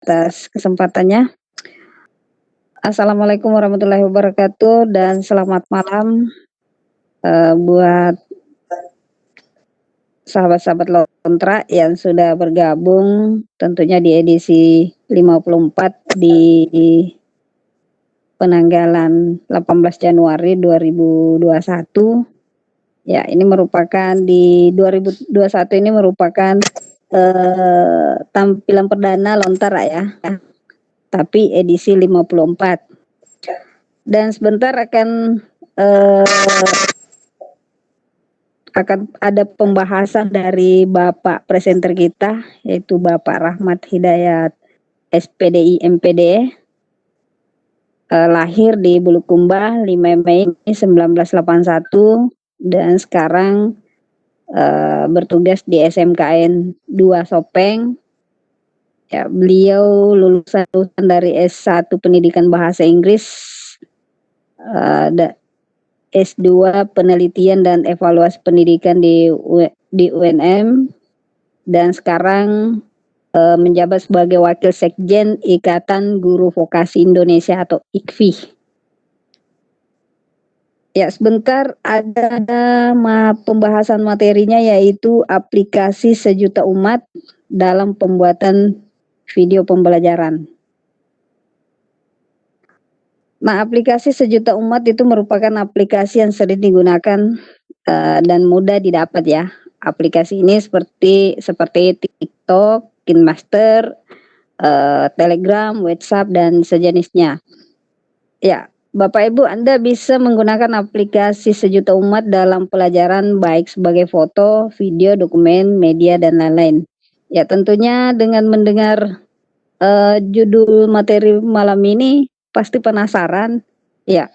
atas kesempatannya. Assalamualaikum warahmatullahi wabarakatuh dan selamat malam buat sahabat-sahabat Lontra yang sudah bergabung tentunya di edisi 54 di penanggalan 18 Januari 2021. Ya, ini merupakan di 2021 ini merupakan tampilan perdana Lontara ya. Tapi edisi 54. Dan sebentar akan ada pembahasan dari Bapak presenter kita, yaitu Bapak Rahmat Hidayat SPDI MPD, lahir di Bulukumba 5 Mei 1981 dan sekarang bertugas di SMKN 2 Sopeng. Ya, beliau lulusan dari S1 Pendidikan Bahasa Inggris, S2 Penelitian dan Evaluasi Pendidikan di UNM, dan sekarang menjabat sebagai Wakil Sekjen Ikatan Guru Vokasi Indonesia atau IKVI. Ya, sebentar ada pembahasan materinya, yaitu aplikasi sejuta umat dalam pembuatan video pembelajaran. Nah, aplikasi sejuta umat itu merupakan aplikasi yang sering digunakan dan mudah didapat ya. Aplikasi ini seperti TikTok, KineMaster, Telegram, WhatsApp dan sejenisnya. Ya, Bapak Ibu, Anda bisa menggunakan aplikasi sejuta umat dalam pelajaran baik sebagai foto, video, dokumen, media dan lain-lain. Ya, tentunya dengan mendengar judul materi malam ini pasti penasaran. Ya,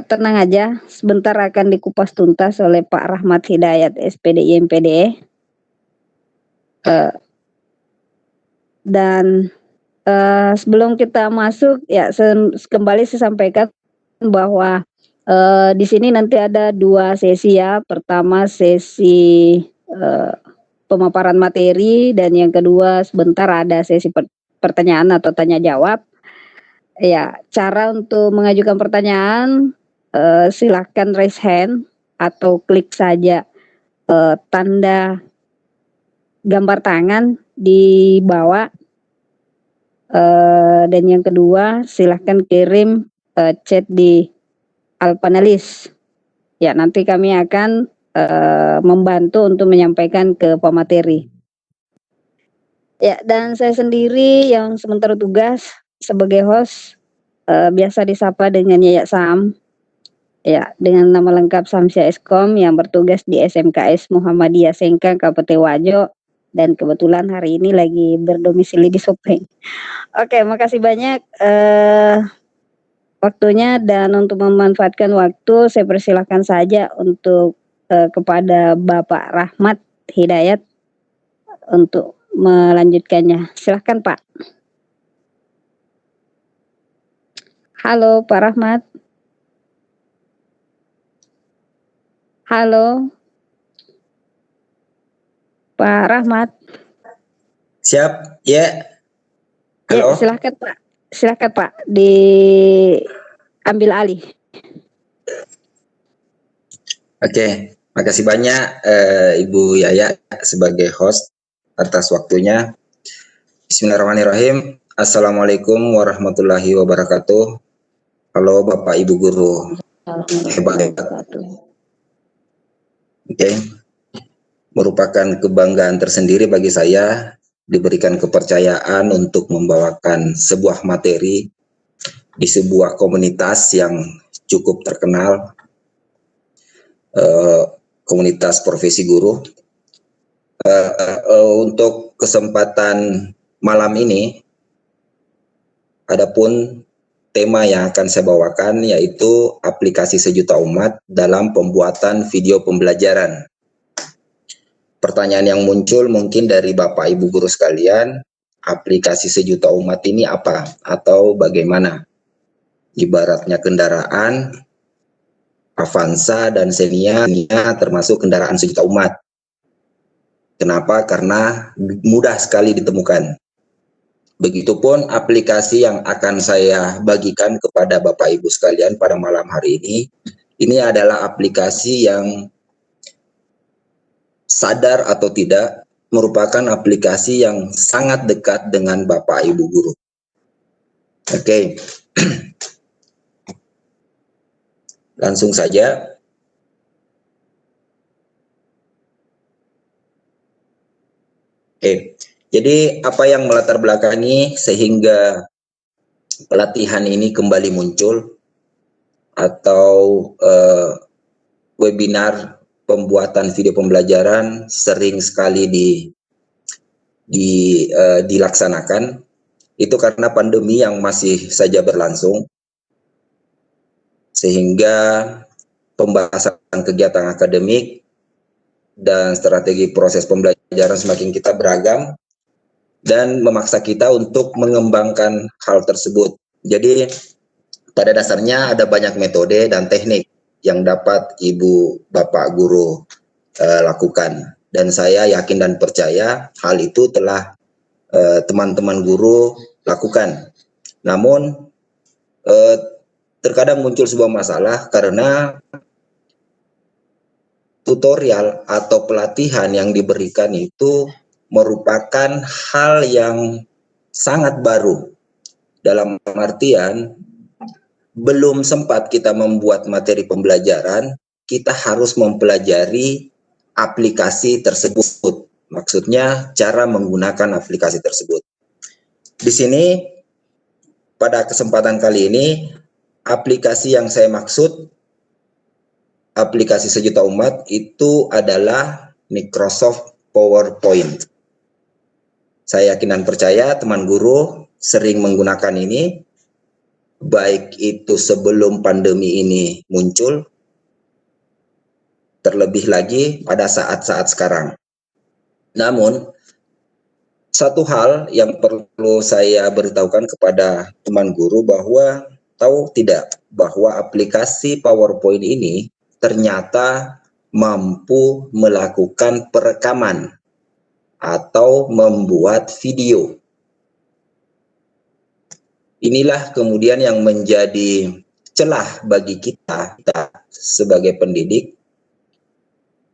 tenang aja, sebentar akan dikupas tuntas oleh Pak Rahmat Hidayat SPDI MPD. Dan sebelum kita masuk, ya kembali saya sampaikan bahwa di sini nanti ada 2 sesi ya. Pertama sesi pemaparan materi, dan yang kedua sebentar ada sesi pertanyaan atau tanya jawab. Ya, cara untuk mengajukan pertanyaan silahkan raise hand atau klik saja tanda gambar tangan di bawah. Dan yang kedua silahkan kirim chat di Alpanelis. Ya, nanti kami akan membantu untuk menyampaikan ke pemateri. Ya, dan saya sendiri yang sementara tugas sebagai host, biasa disapa dengan Yaya Sam. Ya, dengan nama lengkap Samsia Eskom, yang bertugas di SMKS Muhammadiyah Sengkang Kabupaten Wajo, dan kebetulan hari ini lagi berdomisili di Sopeng. Oke, makasih banyak waktunya, dan untuk memanfaatkan waktu saya persilahkan saja untuk kepada Bapak Rahmat Hidayat untuk melanjutkannya. Silahkan Pak. Halo Pak Rahmat. Halo Pak Rahmat. Siap, ya. Halo. Ya, silahkan Pak. Silahkan Pak, diambil alih. Oke, makasih banyak Ibu Yaya sebagai host atas waktunya. Bismillahirrahmanirrahim. Assalamualaikum warahmatullahi wabarakatuh. Halo Bapak Ibu Guru. Hebat. Oke. Merupakan kebanggaan tersendiri bagi saya diberikan kepercayaan untuk membawakan sebuah materi di sebuah komunitas yang cukup terkenal, komunitas profesi guru. Untuk kesempatan malam ini, adapun tema yang akan saya bawakan yaitu aplikasi sejuta umat dalam pembuatan video pembelajaran. Pertanyaan yang muncul mungkin dari Bapak Ibu Guru sekalian, aplikasi sejuta umat ini apa atau bagaimana? Ibaratnya kendaraan Avanza dan Xenia termasuk kendaraan sejuta umat. Kenapa? Karena mudah sekali ditemukan. Begitupun aplikasi yang akan saya bagikan kepada Bapak Ibu sekalian pada malam hari ini adalah aplikasi yang sadar atau tidak merupakan aplikasi yang sangat dekat dengan Bapak Ibu guru. Oke. Langsung saja. Oke. Jadi apa yang melatar belakangi sehingga pelatihan ini kembali muncul atau webinar pembuatan video pembelajaran sering sekali dilaksanakan, itu karena pandemi yang masih saja berlangsung, sehingga pembahasan kegiatan akademik dan strategi proses pembelajaran semakin kita beragam dan memaksa kita untuk mengembangkan hal tersebut. Jadi pada dasarnya ada banyak metode dan teknik yang dapat Ibu Bapak Guru lakukan, dan saya yakin dan percaya hal itu telah teman-teman guru lakukan. Namun terkadang muncul sebuah masalah karena tutorial atau pelatihan yang diberikan itu merupakan hal yang sangat baru. Dalam artian, belum sempat kita membuat materi pembelajaran, kita harus mempelajari aplikasi tersebut. Maksudnya, cara menggunakan aplikasi tersebut. Di sini, pada kesempatan kali ini, aplikasi yang saya maksud, aplikasi sejuta umat, itu adalah Microsoft PowerPoint. Saya yakin dan percaya teman guru sering menggunakan ini, baik itu sebelum pandemi ini muncul, terlebih lagi pada saat-saat sekarang. Namun, satu hal yang perlu saya beritahukan kepada teman guru bahwa tahu tidak bahwa aplikasi PowerPoint ini ternyata mampu melakukan perekaman atau membuat video. Inilah kemudian yang menjadi celah bagi kita sebagai pendidik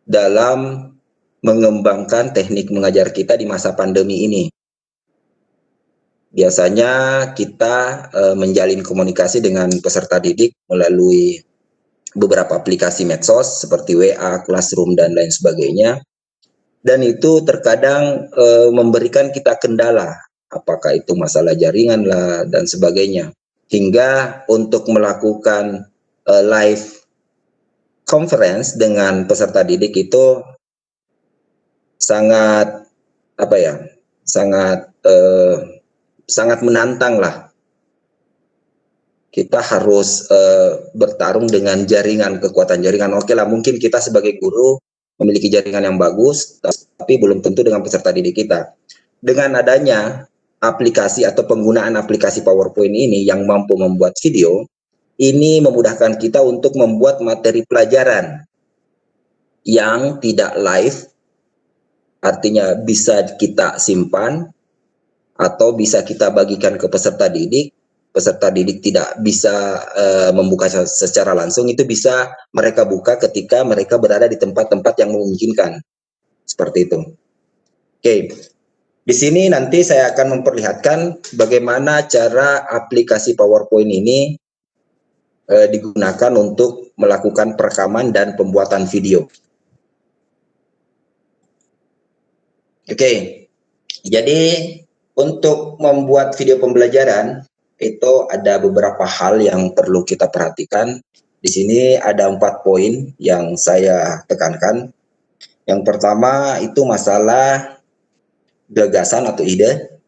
dalam mengembangkan teknik mengajar kita di masa pandemi ini. Biasanya kita menjalin komunikasi dengan peserta didik melalui beberapa aplikasi medsos seperti WA, Classroom, dan lain sebagainya. Dan itu terkadang memberikan kita kendala, apakah itu masalah jaringan lah dan sebagainya. Hingga untuk melakukan live conference dengan peserta didik itu sangat sangat menantang lah. Kita harus bertarung dengan kekuatan jaringan. Oke lah, mungkin kita sebagai guru memiliki jaringan yang bagus, tapi belum tentu dengan peserta didik kita. Dengan adanya aplikasi atau penggunaan aplikasi PowerPoint ini yang mampu membuat video, ini memudahkan kita untuk membuat materi pelajaran yang tidak live, artinya bisa kita simpan atau bisa kita bagikan ke peserta didik. Peserta didik tidak bisa membuka secara langsung, itu bisa mereka buka ketika mereka berada di tempat-tempat yang memungkinkan. Seperti itu. Oke. Di sini nanti saya akan memperlihatkan bagaimana cara aplikasi PowerPoint ini digunakan untuk melakukan perekaman dan pembuatan video. Oke. Jadi untuk membuat video pembelajaran itu ada beberapa hal yang perlu kita perhatikan. Di sini ada 4 poin yang saya tekankan. Yang pertama itu masalah gagasan atau ide,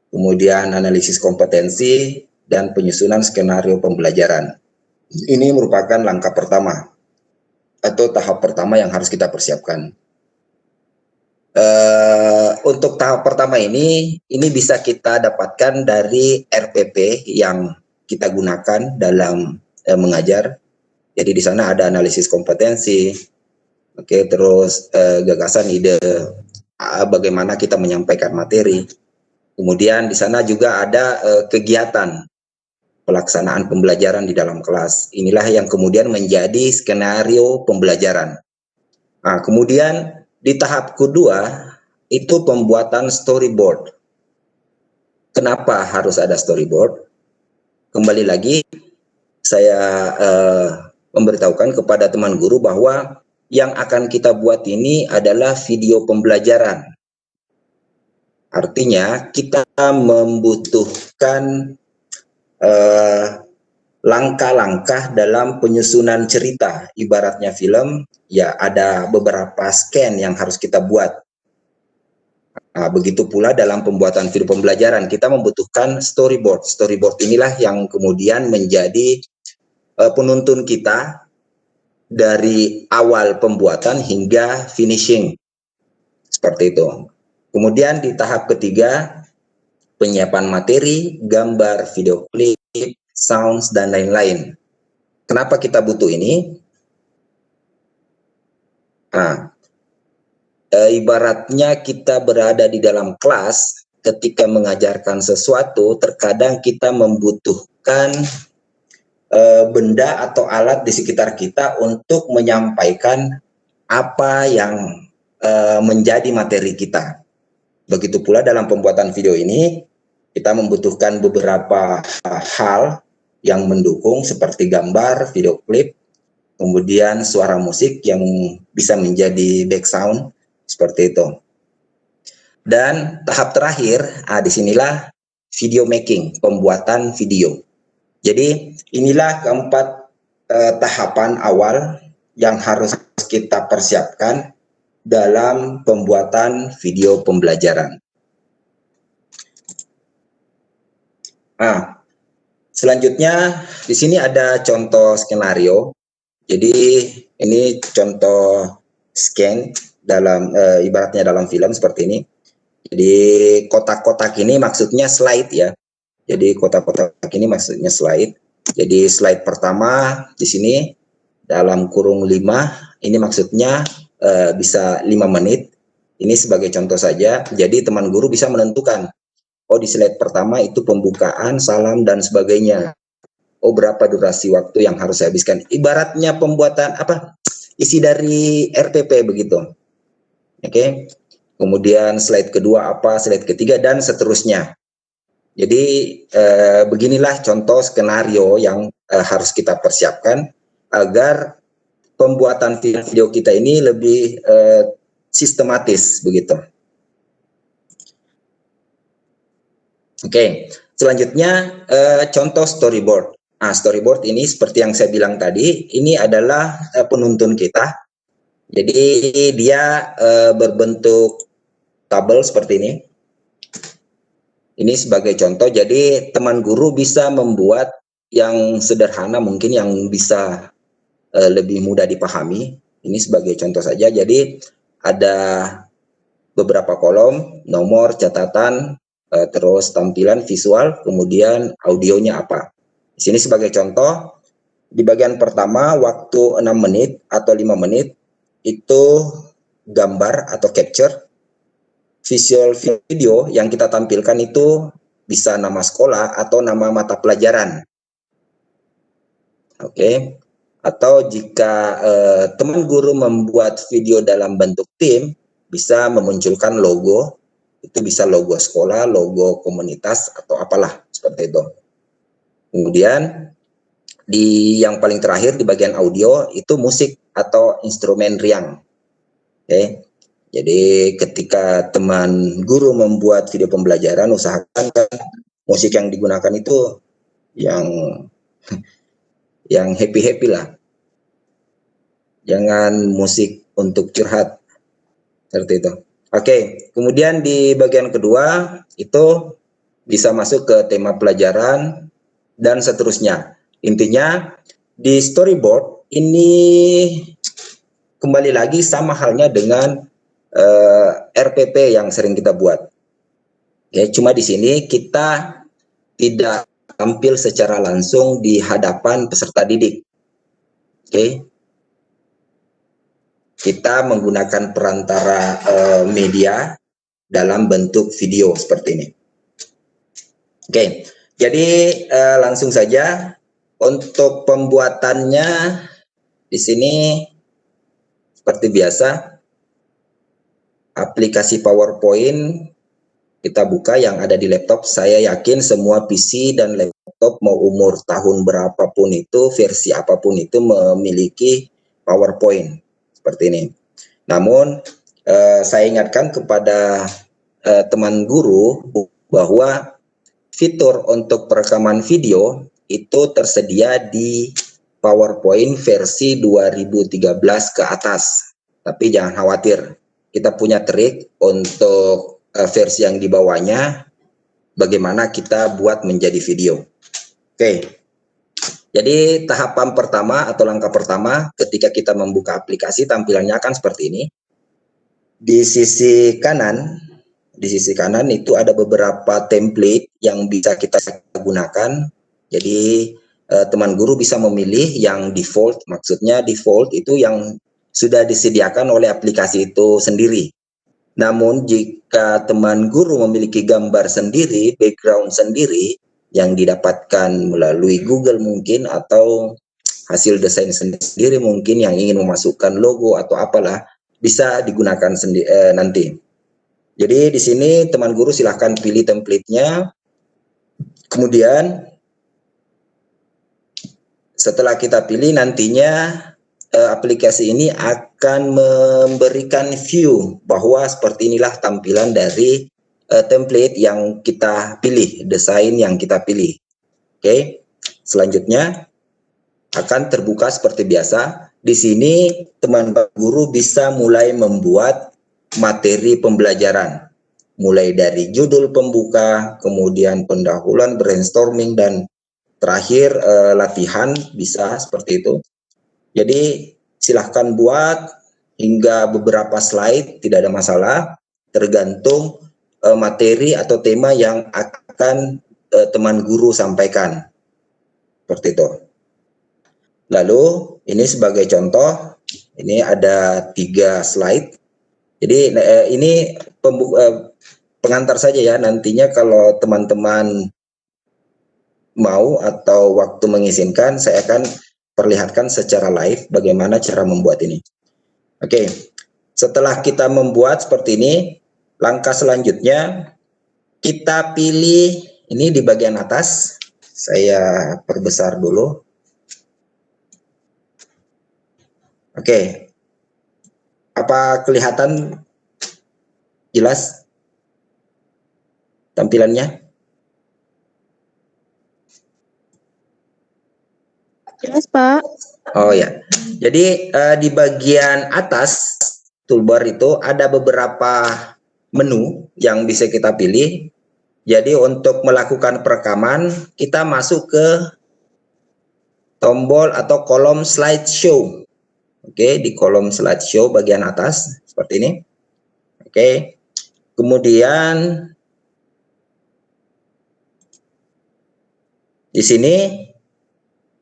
kemudian analisis kompetensi, dan penyusunan skenario pembelajaran. Ini merupakan langkah pertama atau tahap pertama yang harus kita persiapkan. Untuk tahap pertama ini bisa kita dapatkan dari RPP yang kita gunakan dalam mengajar. Jadi di sana ada analisis kompetensi, oke, terus gagasan, ide, bagaimana kita menyampaikan materi, Kemudian di sana juga ada kegiatan pelaksanaan pembelajaran di dalam kelas. Inilah yang kemudian menjadi skenario pembelajaran. Nah, kemudian di tahap kedua itu pembuatan storyboard. Kenapa harus ada storyboard? Kembali lagi saya memberitahukan kepada teman guru bahwa yang akan kita buat ini adalah video pembelajaran. Artinya kita membutuhkan langkah-langkah dalam penyusunan cerita. Ibaratnya film, ya ada beberapa scan yang harus kita buat. Nah, begitu pula dalam pembuatan video pembelajaran, kita membutuhkan storyboard. Storyboard inilah yang kemudian menjadi penuntun kita dari awal pembuatan hingga finishing. Seperti itu. Kemudian di tahap ketiga, penyiapan materi, gambar, video klip, sounds, dan lain-lain. Kenapa kita butuh ini? Nah, ibaratnya kita berada di dalam kelas, ketika mengajarkan sesuatu, terkadang kita membutuhkan benda atau alat di sekitar kita untuk menyampaikan apa yang menjadi materi kita. Begitu pula dalam pembuatan video ini, kita membutuhkan beberapa hal yang mendukung seperti gambar, video klip, kemudian suara musik yang bisa menjadi background, seperti itu. Dan tahap terakhir, disinilah video making, pembuatan video. Jadi inilah keempat tahapan awal yang harus kita persiapkan dalam pembuatan video pembelajaran. Nah, selanjutnya di sini ada contoh skenario. Jadi ini contoh scan dalam ibaratnya dalam film seperti ini. Jadi kotak-kotak ini maksudnya slide ya. Jadi kotak-kotak ini maksudnya slide. Jadi slide pertama di sini dalam kurung 5, ini maksudnya bisa 5 menit. Ini sebagai contoh saja. Jadi teman guru bisa menentukan, oh di slide pertama itu pembukaan, salam, dan sebagainya. Oh berapa durasi waktu yang harus saya habiskan. Ibaratnya pembuatan isi dari RPP begitu. Oke. Kemudian slide kedua apa, slide ketiga, dan seterusnya. Jadi beginilah contoh skenario yang harus kita persiapkan agar pembuatan video kita ini lebih sistematis begitu. Oke, selanjutnya contoh storyboard. Nah, storyboard ini seperti yang saya bilang tadi, ini adalah penuntun kita. Jadi dia berbentuk tabel seperti ini. Ini sebagai contoh, jadi teman guru bisa membuat yang sederhana mungkin yang bisa lebih mudah dipahami. Ini sebagai contoh saja. Jadi ada beberapa kolom, nomor, catatan, terus tampilan visual, kemudian audionya apa. Di sini sebagai contoh, di bagian pertama waktu 6 menit atau 5 menit itu gambar atau capture. Visual video yang kita tampilkan itu bisa nama sekolah atau nama mata pelajaran. Oke. Atau jika teman guru membuat video dalam bentuk tim, bisa memunculkan logo, itu bisa logo sekolah, logo komunitas, atau apalah, seperti itu. Kemudian, di yang paling terakhir di bagian audio, itu musik atau instrumen riang. Oke. Jadi ketika teman guru membuat video pembelajaran, usahakan musik yang digunakan itu yang happy-happy lah. Jangan musik untuk curhat. Seperti itu. Oke, kemudian di bagian kedua itu bisa masuk ke tema pelajaran dan seterusnya. Intinya di storyboard ini kembali lagi sama halnya dengan RPP yang sering kita buat. Ya, cuma di sini kita tidak tampil secara langsung di hadapan peserta didik. Oke. Kita menggunakan perantara media dalam bentuk video seperti ini. Oke, jadi langsung saja untuk pembuatannya di sini seperti biasa aplikasi PowerPoint kita buka yang ada di laptop. Saya yakin semua PC dan laptop mau umur tahun berapapun itu, versi apapun itu memiliki PowerPoint seperti ini. Namun saya ingatkan kepada teman guru bahwa fitur untuk perekaman video itu tersedia di PowerPoint versi 2013 ke atas. Tapi jangan khawatir, kita punya trik untuk versi yang di bawahnya, bagaimana kita buat menjadi video. Oke, jadi tahapan pertama atau langkah pertama ketika kita membuka aplikasi, tampilannya akan seperti ini. Di sisi kanan itu ada beberapa template yang bisa kita gunakan. Jadi teman guru bisa memilih yang default, maksudnya default itu yang sudah disediakan oleh aplikasi itu sendiri. Namun jika teman guru memiliki gambar sendiri, background sendiri yang didapatkan melalui Google mungkin, atau hasil desain sendiri mungkin yang ingin memasukkan logo atau apalah, bisa digunakan nanti. Jadi di sini teman guru silahkan pilih template-nya. Kemudian setelah kita pilih, nantinya aplikasi ini akan memberikan view bahwa seperti inilah tampilan dari template yang kita pilih, desain yang kita pilih. Oke, selanjutnya akan terbuka seperti biasa. Di sini teman guru bisa mulai membuat materi pembelajaran, mulai dari judul pembuka, kemudian pendahuluan, brainstorming, dan terakhir latihan, bisa seperti itu. Jadi silahkan buat hingga beberapa slide, tidak ada masalah, tergantung materi atau tema yang akan teman guru sampaikan. Seperti itu. Lalu ini sebagai contoh, ini ada 3 slide. Jadi ini pengantar saja ya, nantinya kalau teman-teman mau atau waktu mengizinkan, saya akan perlihatkan secara live bagaimana cara membuat ini. Oke, setelah kita membuat seperti ini, langkah selanjutnya kita pilih ini di bagian atas. Saya perbesar dulu. Oke, apa kelihatan jelas tampilannya? Jelas, Pak. Oh ya, jadi di bagian atas toolbar itu ada beberapa menu yang bisa kita pilih. Jadi untuk melakukan perekaman, kita masuk ke tombol atau kolom slideshow. Oke, di kolom slideshow bagian atas seperti ini. Oke, kemudian di sini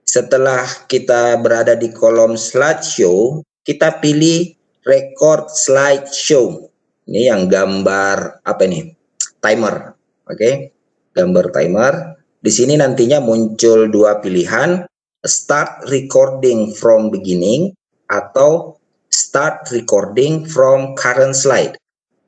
setelah kita berada di kolom slideshow, kita pilih record slideshow. Ini yang gambar apa ini? Timer. Oke, gambar timer. Di sini nantinya muncul 2 pilihan, start recording from beginning atau start recording from current slide.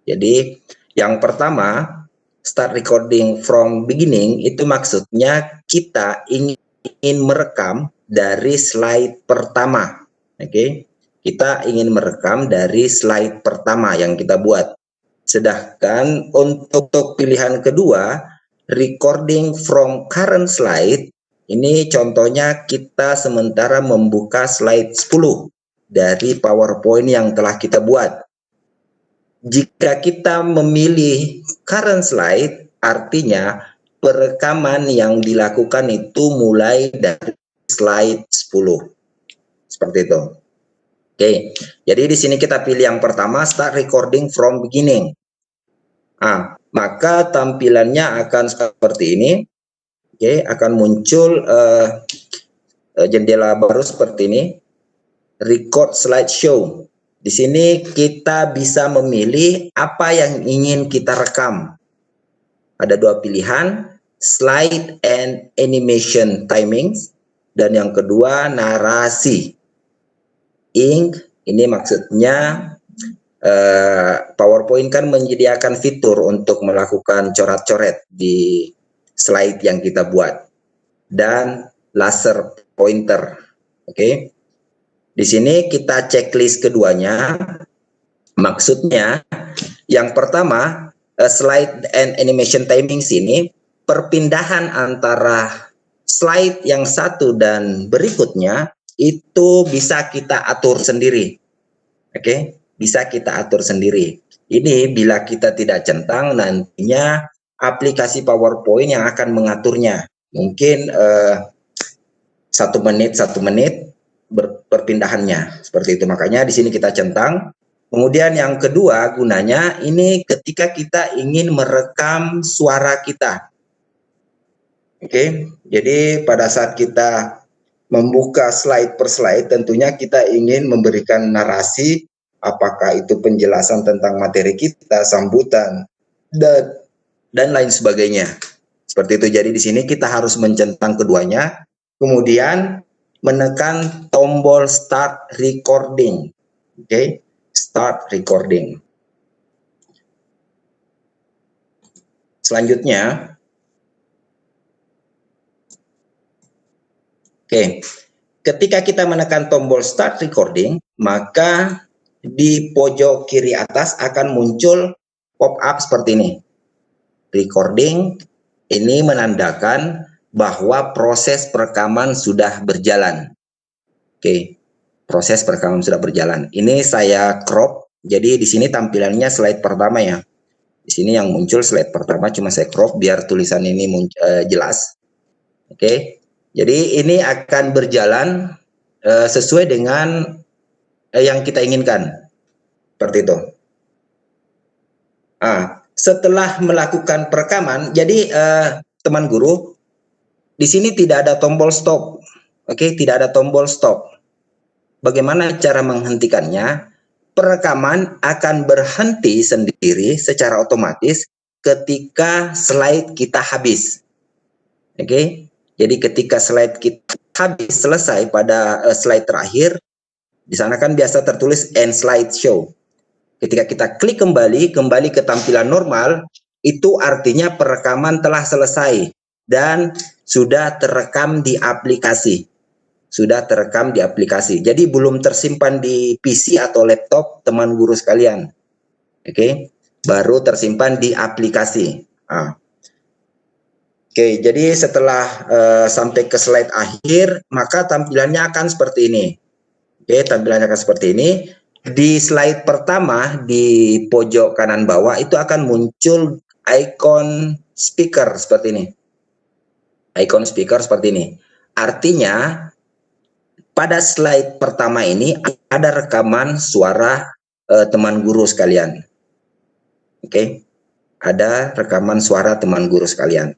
Jadi yang pertama, start recording from beginning itu maksudnya kita ingin merekam dari slide pertama. Oke, kita ingin merekam dari slide pertama yang kita buat. Sedangkan untuk pilihan kedua, recording from current slide, ini contohnya kita sementara membuka slide 10 dari PowerPoint yang telah kita buat. Jika kita memilih current slide, artinya perekaman yang dilakukan itu mulai dari slide 10. Seperti itu. Oke, jadi di sini kita pilih yang pertama, start recording from beginning. Maka tampilannya akan seperti ini. Oke, akan muncul jendela baru seperti ini. Record slideshow. Di sini kita bisa memilih apa yang ingin kita rekam. Ada 2 pilihan. slide and animation timings, dan yang kedua narasi. Ink, ini maksudnya PowerPoint kan menyediakan fitur untuk melakukan coret-coret di slide yang kita buat, dan laser pointer. Oke. Di sini kita checklist keduanya. Maksudnya yang pertama, slide and animation timing sini, perpindahan antara slide yang satu dan berikutnya itu bisa kita atur sendiri. Oke, bisa kita atur sendiri. Ini bila kita tidak centang, nantinya aplikasi PowerPoint yang akan mengaturnya. Mungkin 1 menit perpindahannya seperti itu. Makanya di sini kita centang. Kemudian yang kedua gunanya ini ketika kita ingin merekam suara kita. Oke, jadi pada saat kita membuka slide per slide, tentunya kita ingin memberikan narasi, apakah itu penjelasan tentang materi kita, sambutan, dan lain sebagainya. Seperti itu. Jadi di sini kita harus mencentang keduanya, kemudian menekan tombol start recording. Oke, start recording. Selanjutnya, oke, ketika kita menekan tombol start recording, maka di pojok kiri atas akan muncul pop-up seperti ini. Recording ini menandakan bahwa proses perekaman sudah berjalan. Oke, proses perekaman sudah berjalan. Ini saya crop, jadi di sini tampilannya slide pertama ya. Di sini yang muncul slide pertama, cuma saya crop biar tulisan ini jelas. Oke, jadi ini akan berjalan sesuai dengan yang kita inginkan. Seperti itu. Setelah melakukan perekaman, jadi teman guru, di sini tidak ada tombol stop. Oke, tidak ada tombol stop. Bagaimana cara menghentikannya? Perekaman akan berhenti sendiri secara otomatis ketika slide kita habis. Oke, jadi ketika slide kita habis, selesai pada slide terakhir, di sana kan biasa tertulis end slide show. Ketika kita klik kembali ke tampilan normal, itu artinya perekaman telah selesai dan sudah terekam di aplikasi. Sudah terekam di aplikasi. Jadi belum tersimpan di PC atau laptop teman guru sekalian. Oke, baru tersimpan di aplikasi. Oke, jadi setelah sampai ke slide akhir, maka tampilannya akan seperti ini. Oke, tampilannya akan seperti ini. Di slide pertama di pojok kanan bawah itu akan muncul icon speaker seperti ini. Icon speaker seperti ini. Artinya pada slide pertama ini ada rekaman suara teman guru sekalian. Oke, ada rekaman suara teman guru sekalian.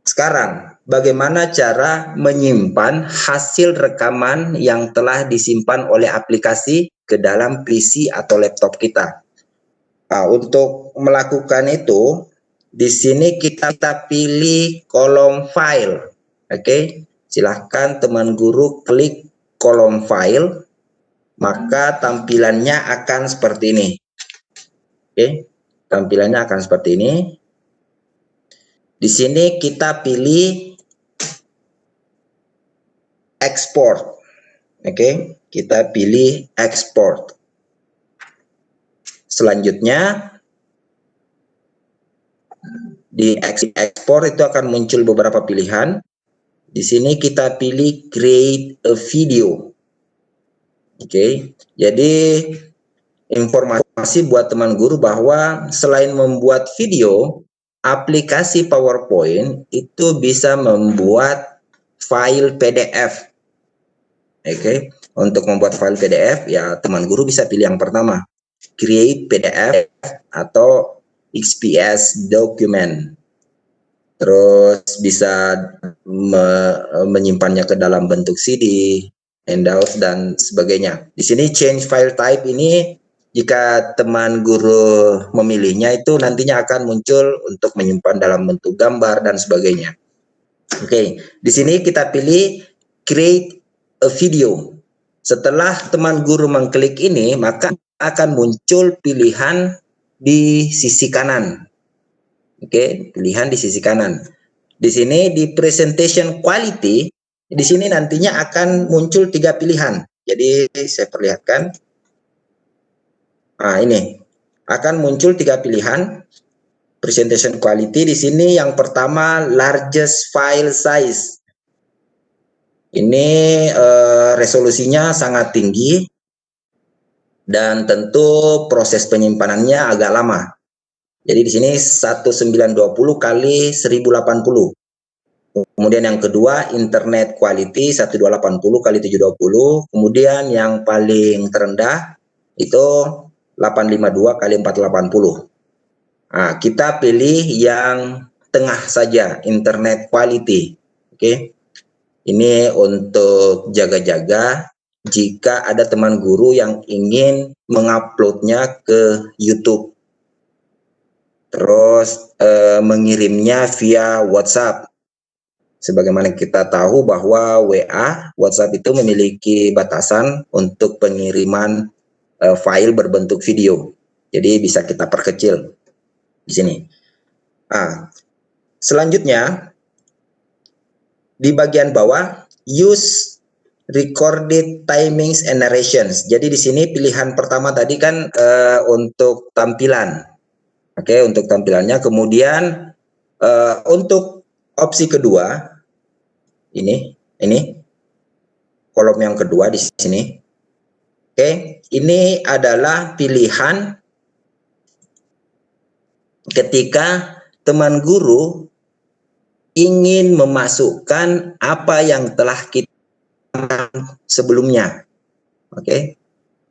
Sekarang, bagaimana cara menyimpan hasil rekaman yang telah disimpan oleh aplikasi ke dalam PC atau laptop kita? Untuk melakukan itu, di sini kita pilih kolom file. Oke, silahkan teman guru klik kolom file, maka tampilannya akan seperti ini. Oke, tampilannya akan seperti ini. Di sini kita pilih export. Oke, kita pilih export. Selanjutnya di export itu akan muncul beberapa pilihan. Di sini kita pilih create a video. Oke, jadi informasi buat teman guru bahwa selain membuat video, aplikasi PowerPoint itu bisa membuat file PDF. Oke, untuk membuat file PDF ya teman guru bisa pilih yang pertama, create PDF atau XPS document. Terus bisa menyimpannya ke dalam bentuk CD, handouts dan sebagainya. Di sini change file type ini Jika teman guru memilihnya itu nantinya akan muncul untuk menyimpan dalam bentuk gambar dan sebagainya. Oke, di sini kita pilih create a video. Setelah teman guru mengklik ini, maka akan muncul pilihan di sisi kanan. Oke, pilihan di sisi kanan. Di sini di presentation quality, di sini nantinya akan muncul 3 pilihan. Jadi saya perlihatkan. Nah, ini akan muncul 3 pilihan presentation quality. Di sini yang pertama largest file size. Ini resolusinya sangat tinggi dan tentu proses penyimpanannya agak lama. Jadi di sini 1920 kali 1080. Kemudian yang kedua internet quality 1280 kali 720. Kemudian yang paling terendah itu 852 kali 480. Nah, kita pilih yang tengah saja, internet quality. Oke. Ini untuk jaga-jaga jika ada teman guru yang ingin menguploadnya ke YouTube. Terus mengirimnya via WhatsApp. Sebagaimana kita tahu bahwa WhatsApp itu memiliki batasan untuk pengiriman file berbentuk video. Jadi bisa kita perkecil di sini. Nah, selanjutnya di bagian bawah use recorded timings and narrations. Jadi di sini pilihan pertama tadi kan untuk tampilan. Oke, untuk tampilannya. Kemudian untuk opsi kedua ini kolom yang kedua di sini. Oke, ini adalah pilihan ketika teman guru ingin memasukkan apa yang telah kita rekam sebelumnya. Oke.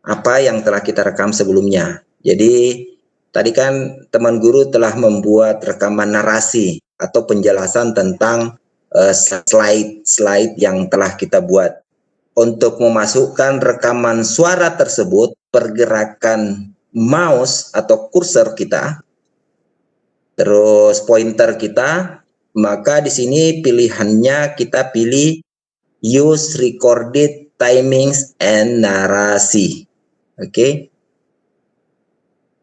Apa yang telah kita rekam sebelumnya. Jadi tadi kan teman guru telah membuat rekaman narasi atau penjelasan tentang slide-slide yang telah kita buat. Untuk memasukkan rekaman suara tersebut, pergerakan mouse atau kursor kita, terus pointer kita, maka di sini pilihannya kita pilih use recorded timings and narasi. Oke.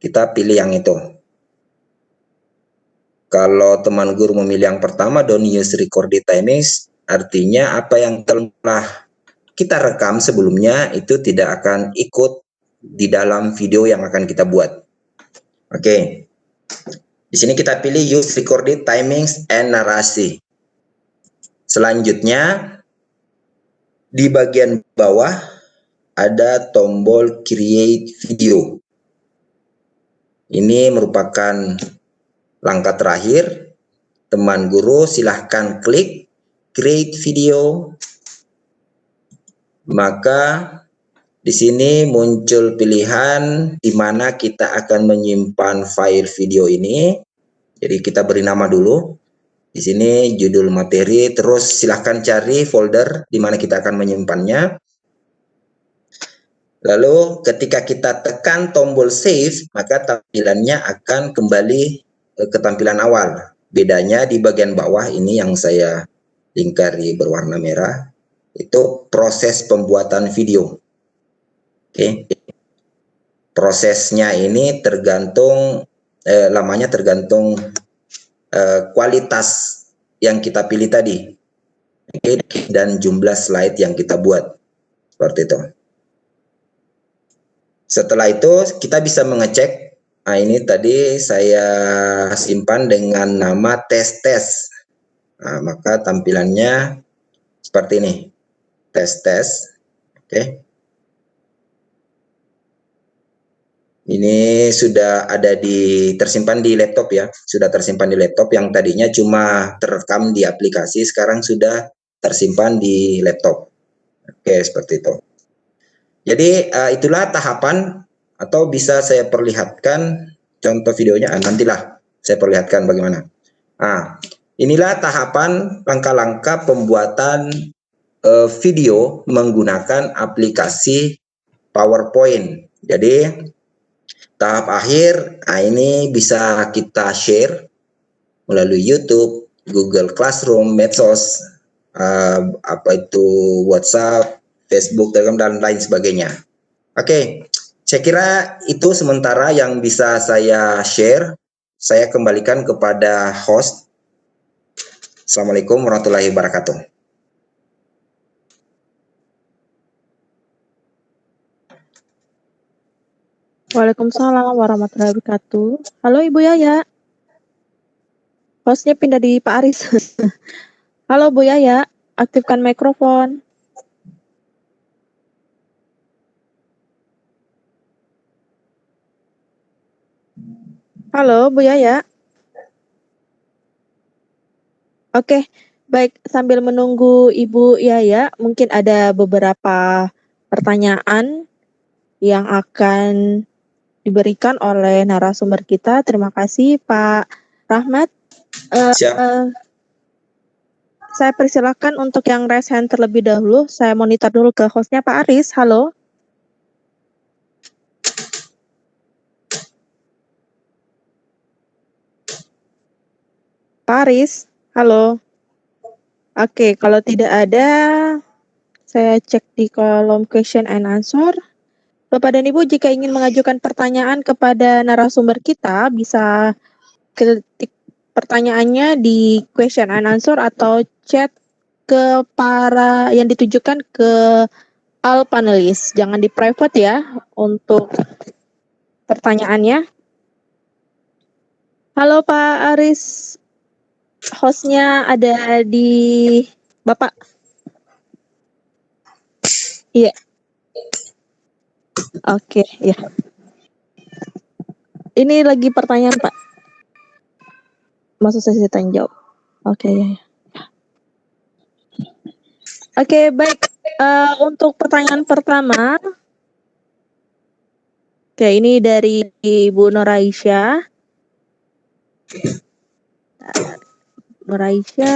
Kita pilih yang itu. Kalau teman guru memilih yang pertama, don't use recorded timings, artinya apa yang telah kita rekam sebelumnya itu tidak akan ikut di dalam video yang akan kita buat. Oke. Di sini kita pilih use recorded timings and narasi. Selanjutnya di bagian bawah ada tombol create video. Ini merupakan langkah terakhir. Teman guru silahkan klik create video. Maka di sini muncul pilihan di mana kita akan menyimpan file video ini. Jadi kita beri nama dulu. Di sini judul materi, terus silahkan cari folder di mana kita akan menyimpannya. Lalu ketika kita tekan tombol save, maka tampilannya akan kembali ke tampilan awal. Bedanya di bagian bawah ini yang saya lingkari berwarna merah. Itu proses pembuatan video. Oke. Prosesnya ini tergantung lamanya tergantung kualitas yang kita pilih tadi. Oke, dan jumlah slide yang kita buat. Seperti itu. Setelah itu kita bisa mengecek. Nah, ini tadi saya simpan dengan nama tes. Nah, maka tampilannya seperti ini. Tes. Oke. Ini sudah ada tersimpan di laptop ya. Sudah tersimpan di laptop yang tadinya cuma terekam di aplikasi, sekarang sudah tersimpan di laptop. Oke, seperti itu. Jadi itulah tahapan, atau bisa saya perlihatkan contoh videonya. Nantilah saya perlihatkan bagaimana. Nah, inilah tahapan langkah-langkah pembuatan video menggunakan aplikasi PowerPoint. Jadi tahap akhir, ini bisa kita share melalui YouTube, Google Classroom, medsos, apa itu WhatsApp, Facebook, Telegram, dan lain sebagainya. Oke, saya kira itu sementara yang bisa saya share. Saya kembalikan kepada host. Assalamualaikum warahmatullahi wabarakatuh. Waalaikumsalam warahmatullahi wabarakatuh. Halo Ibu Yaya. Hostnya pindah di Pak Aris. Halo Bu Yaya, aktifkan mikrofon. Halo Bu Yaya. Oke, baik, sambil menunggu Ibu Yaya, mungkin ada beberapa pertanyaan yang akan diberikan oleh narasumber kita. Terima kasih Pak Rahmat. Siap. Saya persilakan untuk yang raise hand terlebih dahulu. Saya monitor dulu ke hostnya Pak Aris. Halo. Pak Aris, halo. Oke, kalau tidak ada, saya cek di kolom question and answer. Bapak dan Ibu, jika ingin mengajukan pertanyaan kepada narasumber kita, bisa ketik pertanyaannya di question and answer atau chat ke para yang ditujukan ke all panelis. Jangan di private ya untuk pertanyaannya. Halo Pak Aris, hostnya ada di Bapak. Iya. Oke, ya. Ini lagi pertanyaan, Pak. Masuk sesi tanya jawab. Oke, ya. Oke, baik. Untuk pertanyaan pertama. Oke, ini dari Ibu Noraisya. Noraisya.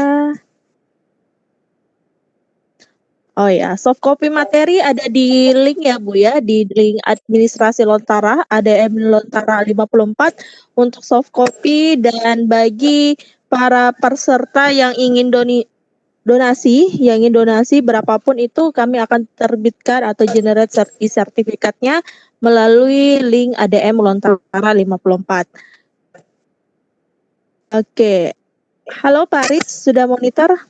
Oh ya, soft copy materi ada di link ya Bu ya, di link administrasi Lontara, ADM Lontara 54 untuk soft copy, dan bagi para peserta yang ingin donasi berapapun itu, kami akan terbitkan atau generate sertifikatnya melalui link ADM Lontara 54. Oke. Halo Pak Aris, sudah monitor?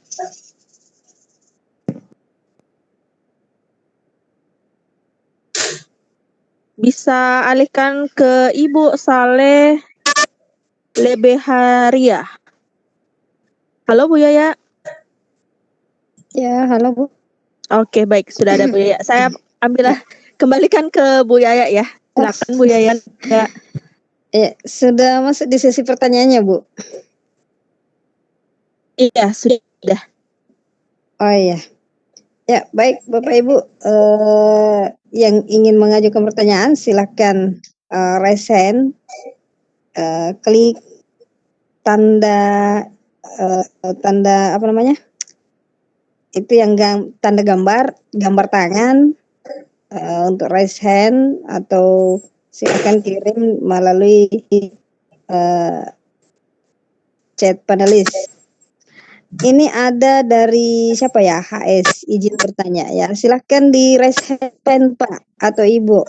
Bisa alihkan ke Ibu Saleh Lebeharia. Halo Bu Yaya. Ya, halo Bu. Oke, baik, sudah ada Bu Yaya. Saya kembalikan ke Bu Yaya ya. Silakan Bu Yaya. Ya, sudah masuk di sesi pertanyaannya Bu? Iya, sudah. Oh iya. Ya, baik Bapak Ibu, yang ingin mengajukan pertanyaan silakan raise hand, klik tanda apa namanya? Itu yang tanda gambar tangan untuk raise hand, atau silakan kirim melalui chat panelis. Ini ada dari siapa ya? HS, izin bertanya ya. Silahkan di raise hand Pak atau Ibu,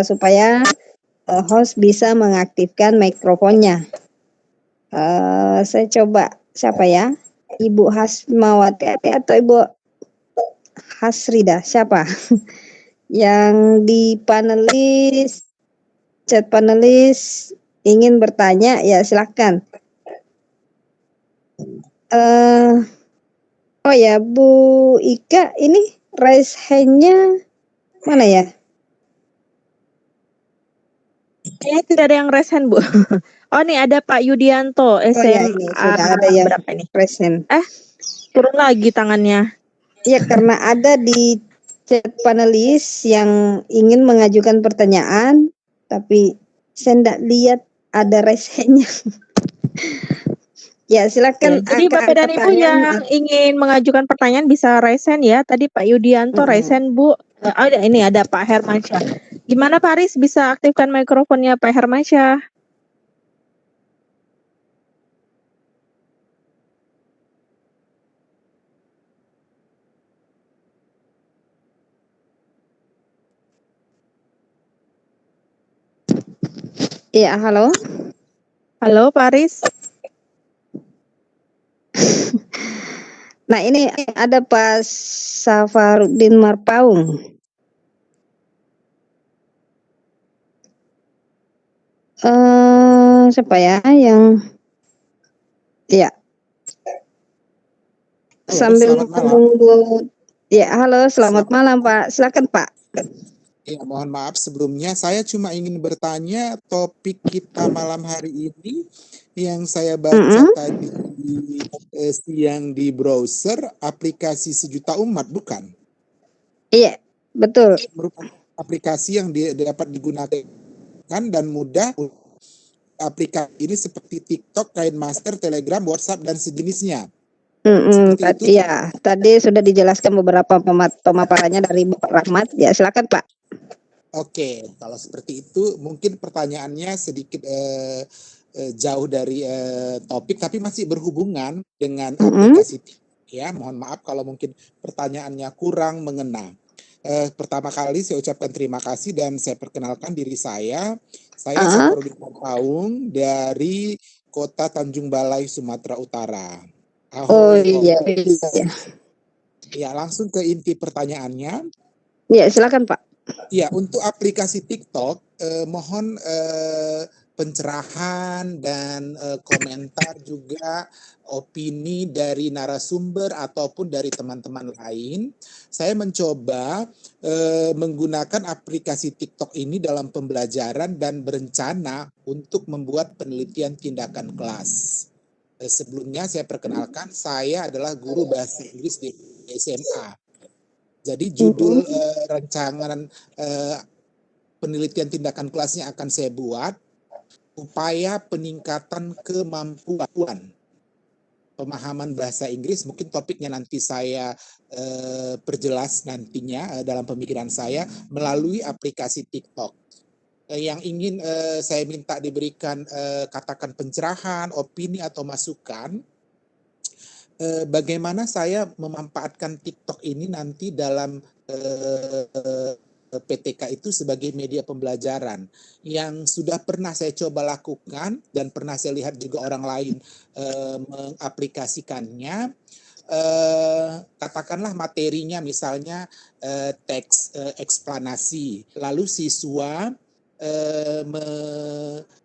supaya host bisa mengaktifkan mikrofonnya. Saya coba siapa ya? Ibu Hasmawati atau Ibu Hasrida, siapa? Yang di panelis, chat panelis ingin bertanya ya silahkan. Oh ya, Bu Ika, ini raise hand-nya mana ya? Kayaknya tidak ada yang raise hand, Bu. Oh, nih ada Pak Yudianto, SMA. Oh ya, ini sudah ada yang berapa ini? raise hand. Turun lagi tangannya. Ya, karena ada di chat panelis yang ingin mengajukan pertanyaan, tapi saya tidak lihat ada raise hand-nya. Ya, silakan. Jadi Bapak dan Ibu yang ingin mengajukan pertanyaan bisa raise hand ya. Tadi Pak Yudianto raise hand, Bu. Ini ada Pak Hermansyah. Gimana Pak Aris, bisa aktifkan mikrofonnya Pak Hermansyah? Iya, halo. Halo Pak Aris. Nah, ini ada Pak Safarudin Marpaung. Siapa ya yang ya sambil Selamat malam. menunggu. Ya, halo, selamat malam Pak. Silakan Pak. Ya, mohon maaf sebelumnya saya cuma ingin bertanya topik kita malam hari ini yang saya baca tadi siang di browser, aplikasi Sejuta Umat, bukan? Iya, betul. Merupakan aplikasi yang dapat digunakan dan mudah. Aplikasi ini seperti TikTok, KineMaster, Telegram, WhatsApp dan sejenisnya. Iya, tadi sudah dijelaskan beberapa pemaparannya dari Bapak Rahmat. Ya, silakan Pak. Oke, kalau seperti itu mungkin pertanyaannya sedikit jauh dari topik, tapi masih berhubungan dengan aplikasi. Ya, mohon maaf kalau mungkin pertanyaannya kurang mengena. Pertama kali saya ucapkan terima kasih dan saya perkenalkan diri saya. Saya Safarudin Marpaung dari Kota Tanjung Balai, Sumatera Utara. Iya. Ya, langsung ke inti pertanyaannya. Ya, silakan Pak. Ya, untuk aplikasi TikTok, mohon pencerahan dan komentar juga opini dari narasumber ataupun dari teman-teman lain. Saya mencoba menggunakan aplikasi TikTok ini dalam pembelajaran dan berencana untuk membuat penelitian tindakan kelas. Sebelumnya saya perkenalkan, saya adalah guru bahasa Inggris di SMA. Jadi judul rancangan penelitian tindakan kelasnya akan saya buat, upaya peningkatan kemampuan pemahaman bahasa Inggris. Mungkin topiknya nanti saya perjelas nantinya dalam pemikiran saya melalui aplikasi TikTok. Yang ingin saya minta diberikan katakan pencerahan, opini atau masukan, bagaimana saya memanfaatkan TikTok ini nanti dalam PTK itu sebagai media pembelajaran yang sudah pernah saya coba lakukan dan pernah saya lihat juga orang lain mengaplikasikannya. Katakanlah materinya misalnya teks eksplanasi, lalu siswa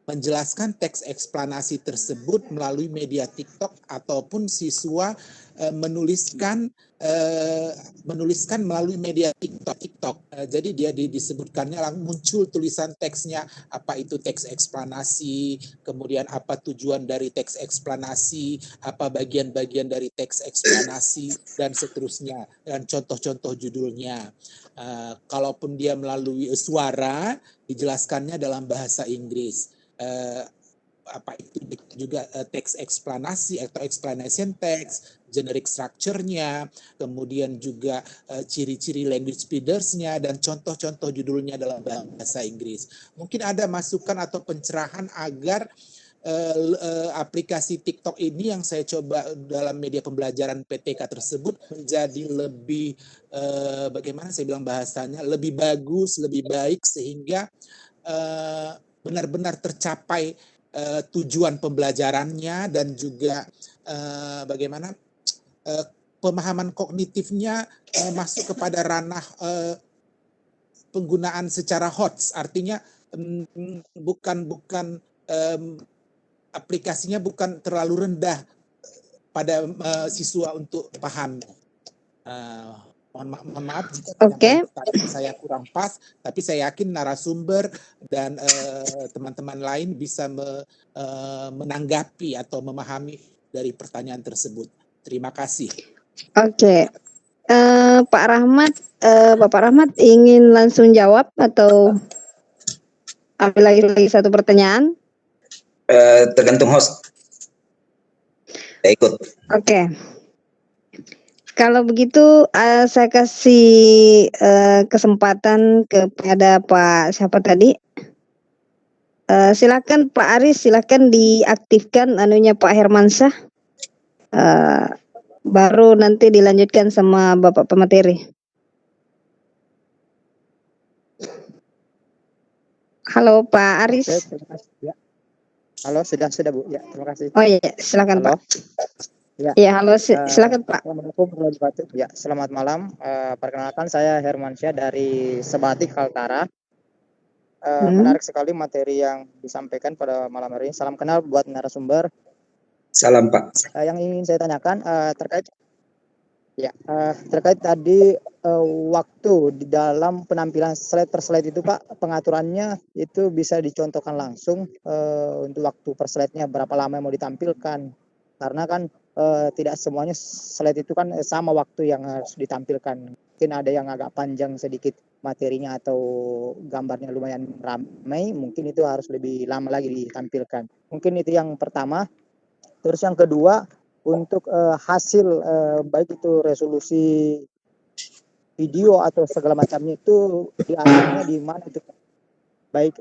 menjelaskan teks eksplanasi tersebut melalui media TikTok ataupun siswa menuliskan melalui media TikTok. Jadi dia disebutkannya muncul tulisan teksnya, apa itu teks eksplanasi, kemudian apa tujuan dari teks eksplanasi, apa bagian-bagian dari teks eksplanasi dan seterusnya, dan contoh-contoh judulnya. Kalaupun dia melalui suara, dijelaskannya dalam bahasa Inggris. Apa itu juga teks eksplanasi atau explanation text, generic structure-nya, kemudian juga ciri-ciri language feeders-nya dan contoh-contoh judulnya dalam bahasa Inggris. Mungkin ada masukan atau pencerahan agar aplikasi TikTok ini yang saya coba dalam media pembelajaran PTK tersebut menjadi lebih bagaimana saya bilang bahasanya, lebih bagus, lebih baik sehingga benar-benar tercapai tujuan pembelajarannya dan juga bagaimana pemahaman kognitifnya masuk kepada ranah penggunaan secara HOTS, artinya bukan aplikasinya bukan terlalu rendah pada siswa untuk paham. Mohon maaf jika saya kurang pas, tapi saya yakin narasumber dan teman-teman lain bisa menanggapi atau memahami dari pertanyaan tersebut. Terima kasih. Oke. Pak Rahmat, Bapak Rahmat ingin langsung jawab atau ambil lagi satu pertanyaan? Tergantung host. Saya ikut. Oke. Kalau begitu saya kasih kesempatan kepada Pak siapa tadi? Silakan Pak Aris, silakan diaktifkan anunya Pak Hermansyah. Baru nanti dilanjutkan sama Bapak pemateri. Halo Pak Aris. Oke, terima kasih. Ya. Halo, sudah Bu. Ya, terima kasih. Oh iya, silakan Halo. Pak. Ya. Ya, halo, silakan Pak. Assalamualaikum warahmatullahi wabarakatuh. Ya, selamat malam. Perkenalkan saya Hermansyah dari Sebatik Kaltara. Menarik sekali materi yang disampaikan pada malam hari ini. Salam kenal buat narasumber. Salam Pak. Yang ingin saya tanyakan terkait tadi waktu di dalam penampilan slide per slide itu Pak, pengaturannya itu bisa dicontohkan langsung untuk waktu per slide-nya berapa lama yang mau ditampilkan, karena kan tidak semuanya slide itu kan sama waktu yang harus ditampilkan. Mungkin ada yang agak panjang sedikit materinya atau gambarnya lumayan ramai, mungkin itu harus lebih lama lagi ditampilkan. Mungkin itu yang pertama. Terus yang kedua, untuk hasil baik itu resolusi video atau segala macamnya itu diaturnya di mana itu, baik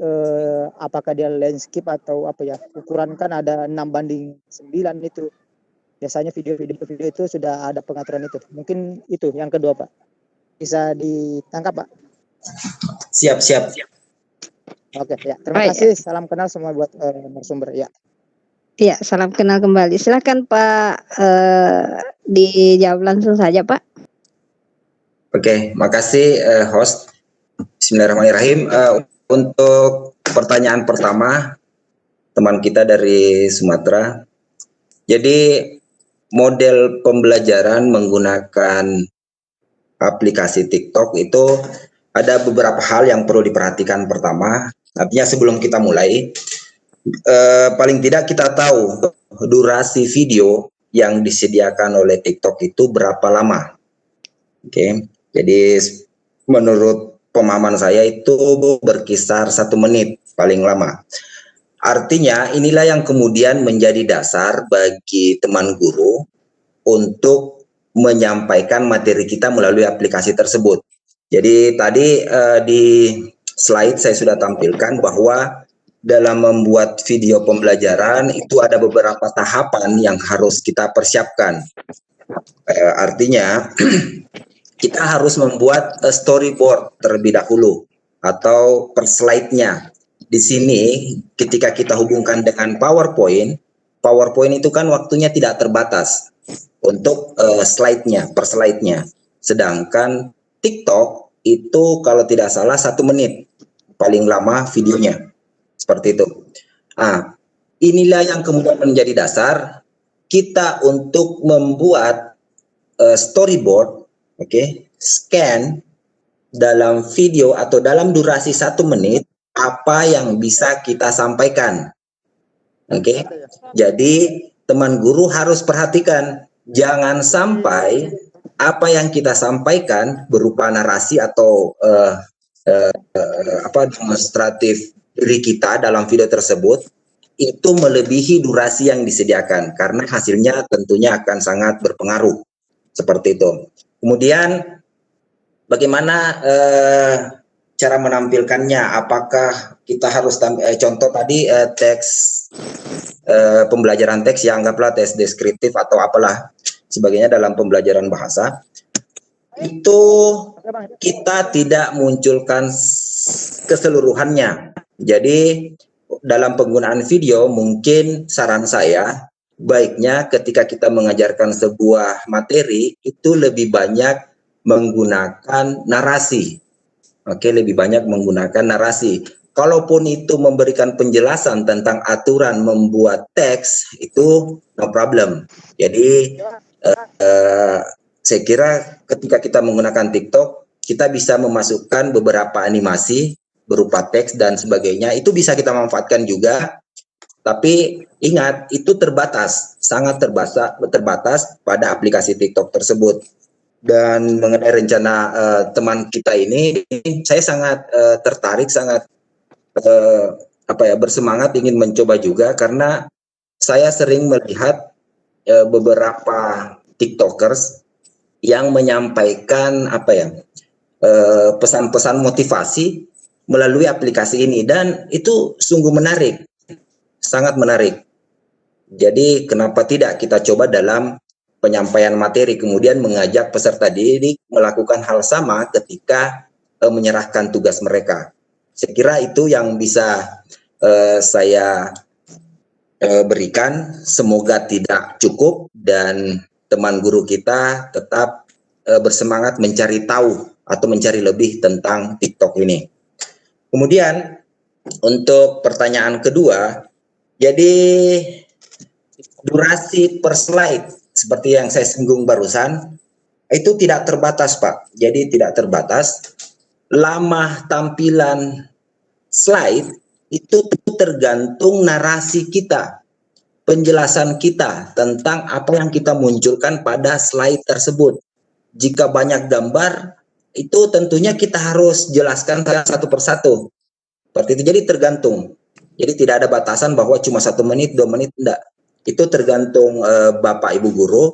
apakah dia landscape atau apa ya, ukuran kan ada 6:9 itu biasanya video itu sudah ada pengaturan itu. Mungkin itu yang kedua Pak, bisa ditangkap Pak? Siap. Oke ya, terima kasih. Salam kenal semua buat narasumber ya. Iya, salam kenal kembali. Silakan Pak, dijawab langsung saja Pak. Oke, makasih host. Bismillahirrahmanirrahim. Untuk pertanyaan pertama, teman kita dari Sumatera. Jadi model pembelajaran menggunakan aplikasi TikTok itu ada beberapa hal yang perlu diperhatikan. Pertama, artinya sebelum kita mulai, paling tidak kita tahu durasi video yang disediakan oleh TikTok itu berapa lama. Oke, jadi menurut pemahaman saya itu berkisar 1 menit paling lama. Artinya inilah yang kemudian menjadi dasar bagi teman guru untuk menyampaikan materi kita melalui aplikasi tersebut. Jadi tadi di slide saya sudah tampilkan bahwa dalam membuat video pembelajaran itu ada beberapa tahapan yang harus kita persiapkan. Artinya kita harus membuat storyboard terlebih dahulu atau per slide-nya. Di sini ketika kita hubungkan dengan PowerPoint itu kan waktunya tidak terbatas untuk slide-nya, per slide-nya. Sedangkan TikTok itu kalau tidak salah 1 menit paling lama videonya. Seperti itu. Inilah yang kemudian menjadi dasar kita untuk membuat storyboard, scan dalam video atau dalam durasi 1 menit apa yang bisa kita sampaikan. Jadi teman guru harus perhatikan, jangan sampai apa yang kita sampaikan berupa narasi atau demonstratif diri kita dalam video tersebut itu melebihi durasi yang disediakan, karena hasilnya tentunya akan sangat berpengaruh. Seperti itu. Kemudian bagaimana cara menampilkannya? Apakah kita harus contoh tadi teks pembelajaran teks yang anggaplah teks deskriptif atau apalah sebagainya dalam pembelajaran bahasa, itu kita tidak munculkan keseluruhannya. Jadi dalam penggunaan video mungkin saran saya baiknya ketika kita mengajarkan sebuah materi itu lebih banyak menggunakan narasi. Lebih banyak menggunakan narasi. Kalaupun itu memberikan penjelasan tentang aturan membuat teks itu no problem. Jadi saya kira ketika kita menggunakan TikTok kita bisa memasukkan beberapa animasi berupa teks dan sebagainya, itu bisa kita manfaatkan juga. Tapi ingat, itu terbatas, sangat terbatas pada aplikasi TikTok tersebut. Dan mengenai rencana teman kita ini, saya sangat tertarik, sangat bersemangat ingin mencoba juga, karena saya sering melihat beberapa TikTokers yang menyampaikan pesan-pesan motivasi melalui aplikasi ini, dan itu sungguh menarik, sangat menarik. Jadi kenapa tidak kita coba dalam penyampaian materi, kemudian mengajak peserta didik melakukan hal sama ketika menyerahkan tugas mereka. Saya kira itu yang bisa saya berikan. Semoga tidak cukup dan teman guru kita tetap bersemangat mencari tahu atau mencari lebih tentang TikTok ini. Kemudian untuk pertanyaan kedua, jadi durasi per slide seperti yang saya singgung barusan itu tidak terbatas, Pak. Jadi tidak terbatas. Lama tampilan slide itu tergantung narasi kita, penjelasan kita tentang apa yang kita munculkan pada slide tersebut. Jika banyak gambar, itu tentunya kita harus jelaskan satu persatu. Seperti itu. Jadi tergantung. Jadi tidak ada batasan bahwa cuma 1 menit, 2 menit, enggak. Itu tergantung Bapak Ibu guru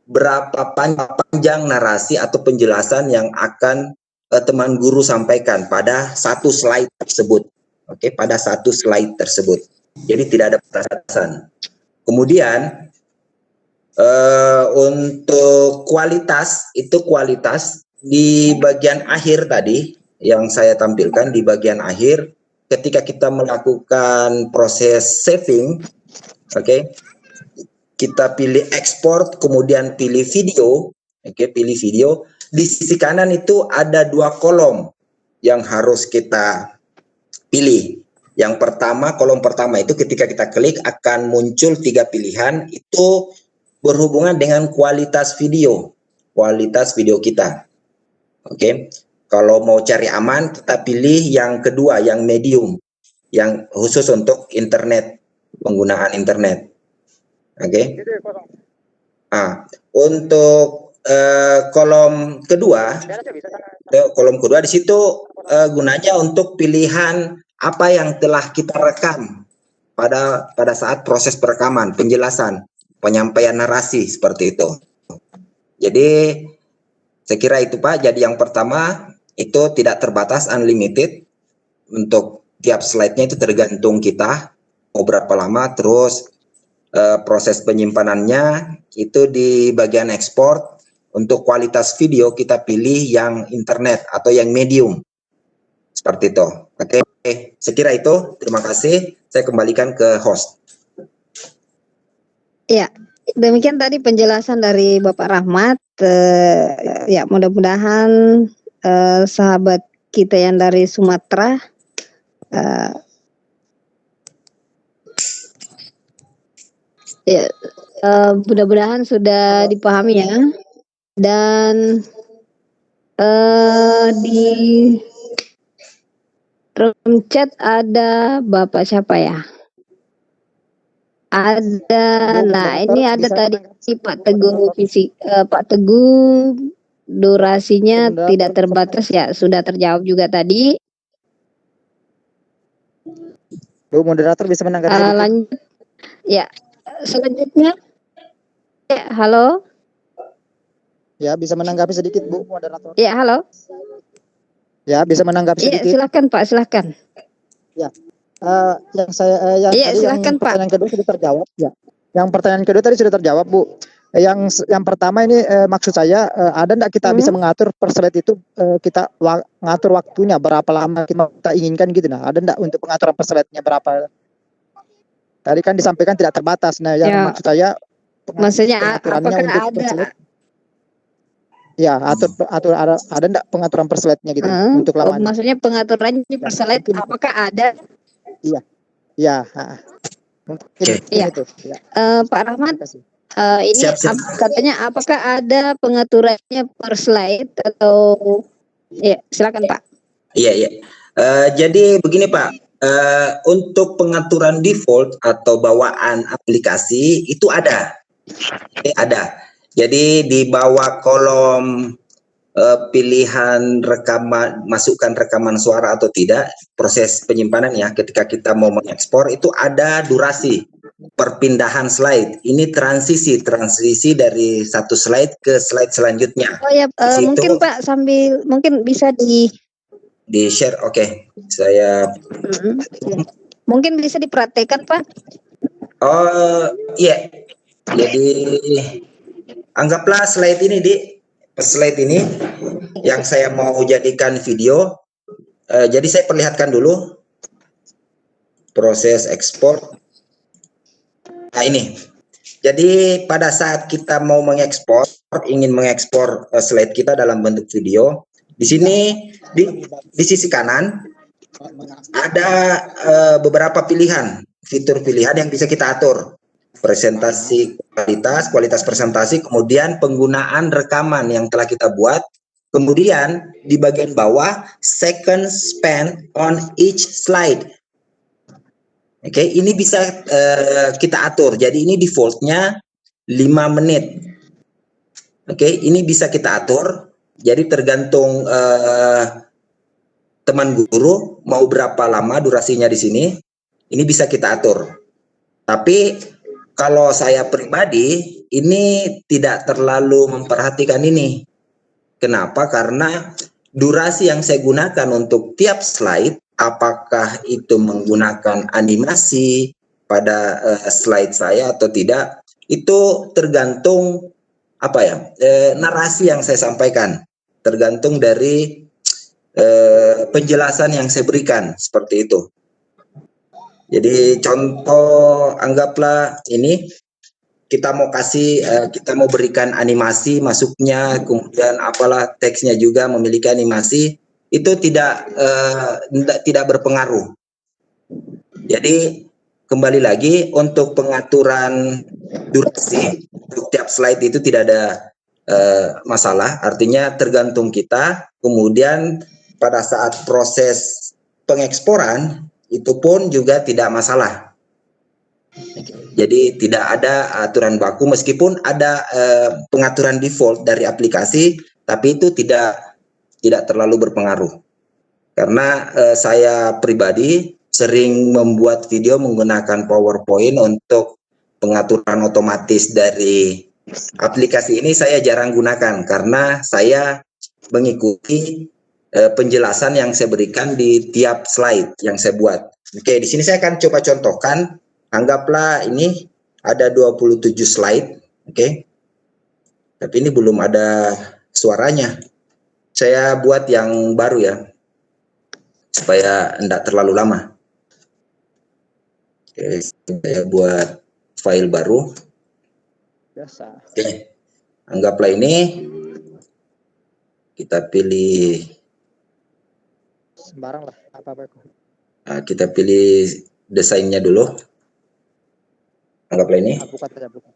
berapa panjang narasi atau penjelasan yang akan teman guru sampaikan pada satu slide tersebut. Oke, pada satu slide tersebut. Jadi tidak ada batasan. Kemudian untuk kualitas, itu kualitas di bagian akhir tadi yang saya tampilkan di bagian akhir ketika kita melakukan proses saving, oke. Kita pilih export, kemudian pilih video, pilih video. Di sisi kanan itu ada 2 kolom yang harus kita pilih. Yang pertama, kolom pertama itu ketika kita klik akan muncul 3 pilihan, itu berhubungan dengan kualitas video kita. Oke. Kalau mau cari aman, kita pilih yang kedua, yang medium, yang khusus untuk internet, penggunaan internet. Oke. Untuk kolom kedua di situ gunanya untuk pilihan apa yang telah kita rekam pada saat proses perekaman, penjelasan, penyampaian narasi seperti itu. Jadi saya kira itu, Pak. Jadi yang pertama itu tidak terbatas, unlimited. Untuk tiap slide-nya itu tergantung kita mau berapa lama. Terus proses penyimpanannya itu di bagian ekspor. Untuk kualitas video kita pilih yang internet atau yang medium seperti itu. Oke, saya kira itu. Terima kasih. Saya kembalikan ke host. Ya, demikian tadi penjelasan dari Bapak Rahmat. Ya, mudah-mudahan sahabat kita yang dari Sumatera ya, mudah-mudahan sudah dipahami ya. Dan di room chat ada Bapak siapa ya? Ada, nah ini ada tadi Pak Teguh Pak Teguh, durasinya tidak terbatas ya, sudah terjawab juga tadi. Bu moderator bisa menanggapi sedikit? Lanjut ya, selanjutnya ya, halo ya, bisa menanggapi sedikit Bu moderator? ya, halo ya, bisa menanggapi ya, sedikit? silakan Pak, silakan ya. Yang saya yang ya, tadi silakan, yang Pak. pertanyaan kedua sudah terjawab ya. Yang pertanyaan kedua tadi sudah terjawab Bu. Yang pertama ini maksud saya ada enggak kita bisa mengatur per slide itu kita ngatur waktunya berapa lama kita inginkan gitu. Nah, ada enggak untuk pengaturan per slide-nya berapa? Tadi kan disampaikan tidak terbatas. Nah, yang maksud saya maksudnya pengaturannya apakah untuk ada? slide, ya, ada enggak pengaturan per slide-nya gitu untuk lamanya? Maksudnya pengaturannya per slide apakah ada? Iya. Iya, Iya. Itu. Ya. Pak Rahmat, ini katanya apakah ada pengaturannya per slide atau ya, silakan Pak. Iya. Jadi begini Pak, untuk pengaturan default atau bawaan aplikasi itu ada. Jadi di bawah kolom pilihan rekaman, masukkan rekaman suara atau tidak, proses penyimpanan ya, ketika kita mau mengekspor itu ada durasi. perpindahan slide. Ini transisi dari satu slide ke slide selanjutnya. Oh ya, Di situ mungkin Pak sambil mungkin bisa di share. Oke. Saya mungkin bisa diperhatikan Pak. Oh iya. Jadi anggaplah slide ini yang saya mau jadikan video. Jadi saya perlihatkan dulu proses ekspor. Nah ini. Jadi pada saat kita mau ingin mengekspor slide kita dalam bentuk video, di sini di sisi kanan ada beberapa fitur pilihan yang bisa kita atur. Presentasi kualitas presentasi, kemudian penggunaan rekaman yang telah kita buat, kemudian di bagian bawah second spent on each slide. Oke, ini bisa kita atur. Jadi ini defaultnya 5 menit. Oke, ini bisa kita atur. Jadi tergantung teman guru mau berapa lama durasinya di sini. Ini bisa kita atur. Tapi kalau saya pribadi ini tidak terlalu memperhatikan ini. Kenapa? Karena durasi yang saya gunakan untuk tiap slide, apakah itu menggunakan animasi pada slide saya atau tidak, itu tergantung narasi yang saya sampaikan, tergantung dari penjelasan yang saya berikan, seperti itu. Jadi contoh, anggaplah ini kita mau berikan animasi masuknya, kemudian apalah teksnya juga memiliki animasi, itu tidak berpengaruh. Jadi kembali lagi untuk pengaturan durasi untuk tiap slide itu tidak ada masalah, artinya tergantung kita. Kemudian pada saat proses pengeksporan itu pun juga tidak masalah. Jadi tidak ada aturan baku, meskipun ada pengaturan default dari aplikasi, tapi itu tidak terlalu berpengaruh. Karena saya pribadi sering membuat video menggunakan PowerPoint untuk pengaturan otomatis dari aplikasi ini. Saya jarang gunakan karena saya mengikuti penjelasan yang saya berikan di tiap slide yang saya buat. Oke, di sini saya akan coba contohkan. Anggaplah ini ada 27 slide, oke. Tapi ini belum ada suaranya. Saya buat yang baru ya, supaya tidak terlalu lama. Oke, saya buat file baru. Biasa. Oke, anggaplah ini. Kita pilih. Sembarang lah, apa-apa. Nah, kita pilih desainnya dulu. Anggaplah ini. Buka saja, buka.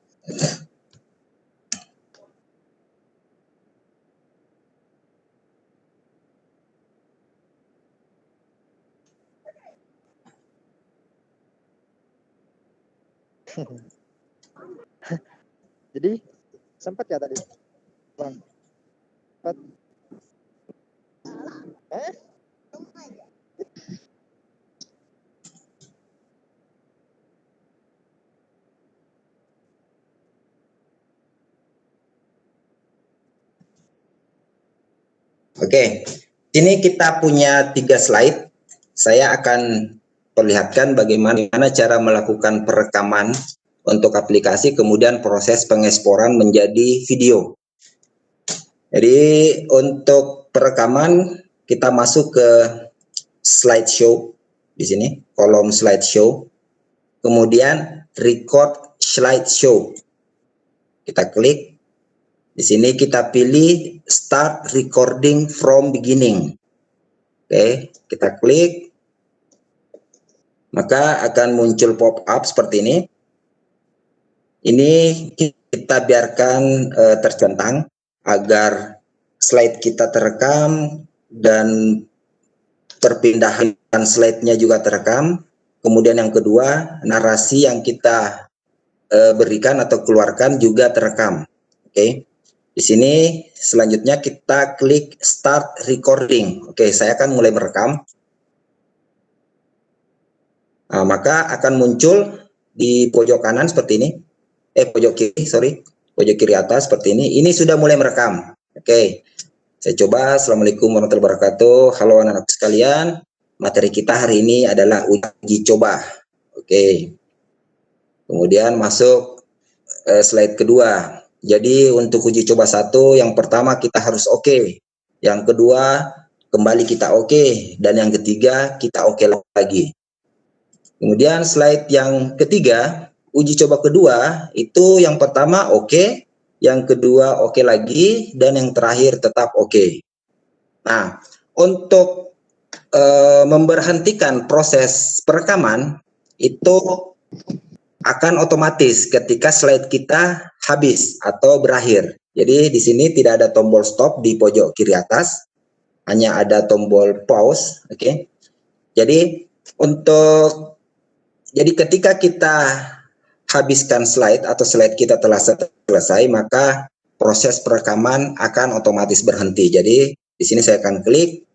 Jadi sempat ya tadi, Bang? Sempat. Oke, sini kita punya 3 slide. Saya akan perlihatkan bagaimana cara melakukan perekaman untuk aplikasi, kemudian proses pengeksporan menjadi video. Jadi untuk perekaman kita masuk ke slideshow di sini, kolom slideshow, kemudian record slideshow. Kita klik. Di sini kita pilih start recording from beginning. Oke, kita klik. Maka akan muncul pop-up seperti ini. Ini kita biarkan tercentang agar slide kita terekam dan perpindahan slide-nya juga terekam. Kemudian yang kedua, narasi yang kita berikan atau keluarkan juga terekam. Oke. Di sini selanjutnya kita klik start recording. Oke, saya akan mulai merekam. Nah, maka akan muncul di pojok kanan seperti ini. Pojok kiri, sorry. Pojok kiri atas seperti ini. Ini sudah mulai merekam. Oke. Saya coba. Assalamualaikum warahmatullahi wabarakatuh. Halo anak-anak sekalian. Materi kita hari ini adalah uji coba. Oke. Kemudian masuk slide kedua. Jadi untuk uji coba 1, yang pertama kita harus oke. Yang kedua, kembali kita oke. Dan yang ketiga, kita oke lagi. Kemudian slide yang ketiga, uji coba kedua, itu yang pertama oke, yang kedua oke lagi, dan yang terakhir tetap oke. Nah, untuk memberhentikan proses perekaman, itu akan otomatis ketika slide kita habis atau berakhir. Jadi di sini tidak ada tombol stop di pojok kiri atas, hanya ada tombol pause, oke. Jadi ketika kita habiskan slide atau slide kita telah selesai, maka proses perekaman akan otomatis berhenti. Jadi di sini saya akan klik,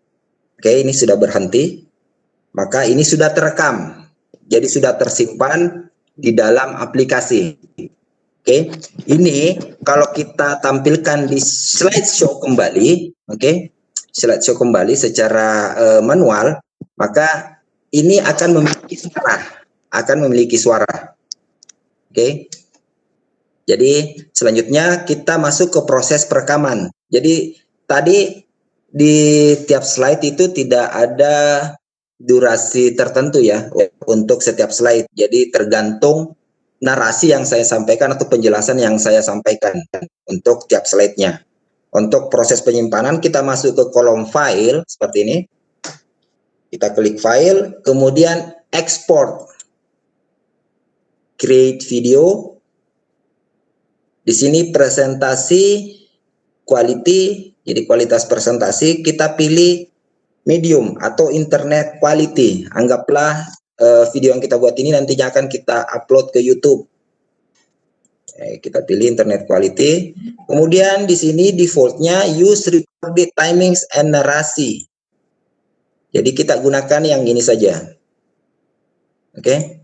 oke, ini sudah berhenti, maka ini sudah terekam. Jadi sudah tersimpan di dalam aplikasi. Oke, ini kalau kita tampilkan di slideshow kembali, oke, slideshow kembali secara manual, maka ini akan memiliki suara, oke. Jadi selanjutnya kita masuk ke proses perekaman. Jadi tadi di tiap slide itu tidak ada durasi tertentu ya untuk setiap slide. Jadi tergantung narasi yang saya sampaikan atau penjelasan yang saya sampaikan untuk tiap slide-nya. Untuk proses penyimpanan kita masuk ke kolom file seperti ini. Kita klik file, kemudian export. Create video. Di sini presentasi quality, jadi kualitas presentasi kita pilih medium atau internet quality. Anggaplah video yang kita buat ini nantinya akan kita upload ke YouTube. Kita pilih internet quality. Kemudian di sini defaultnya use recorded timings and narasi. Jadi kita gunakan yang ini saja. Oke.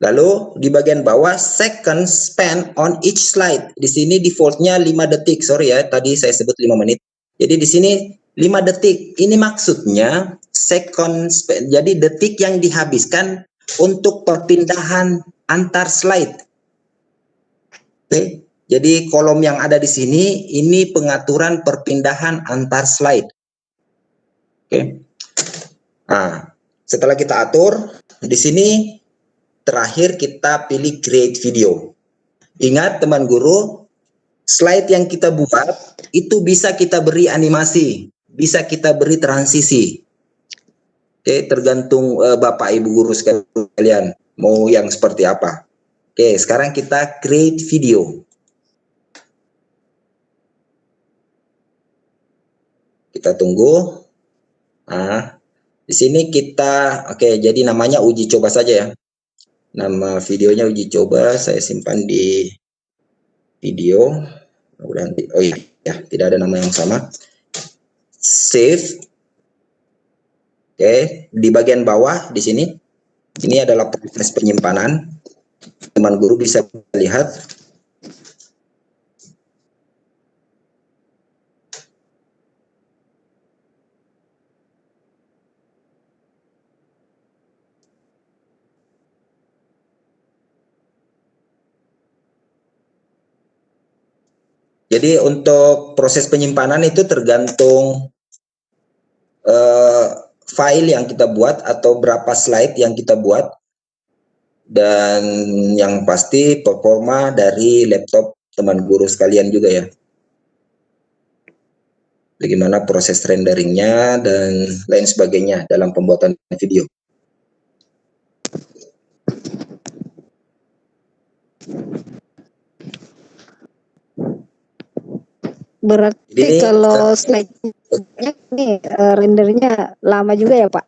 Lalu di bagian bawah second spent on each slide. Di sini defaultnya 5 detik. Sorry ya, tadi saya sebut 5 menit. Jadi di sini 5 detik. Ini maksudnya second spent. Jadi detik yang dihabiskan untuk perpindahan antar slide. Oke. Jadi kolom yang ada di sini ini pengaturan perpindahan antar slide. Oke. Nah, setelah kita atur di sini terakhir kita pilih create video. Ingat teman guru, slide yang kita buat itu bisa kita beri animasi, bisa kita beri transisi. Oke, tergantung Bapak Ibu guru sekalian mau yang seperti apa. Oke, sekarang kita create video. Kita tunggu. Nah, di sini kita jadi namanya uji coba saja ya. Nama videonya uji coba, saya simpan di video. Oh iya, ya, tidak ada nama yang sama. Save. Oke, di bagian bawah di sini, ini adalah proses penyimpanan. Teman guru bisa lihat. Jadi untuk proses penyimpanan itu tergantung file yang kita buat atau berapa slide yang kita buat, dan yang pasti performa dari laptop teman guru sekalian juga ya. Bagaimana proses renderingnya dan lain sebagainya dalam pembuatan video. Berarti Jadi, kalau slide-nya ini rendernya lama juga ya Pak?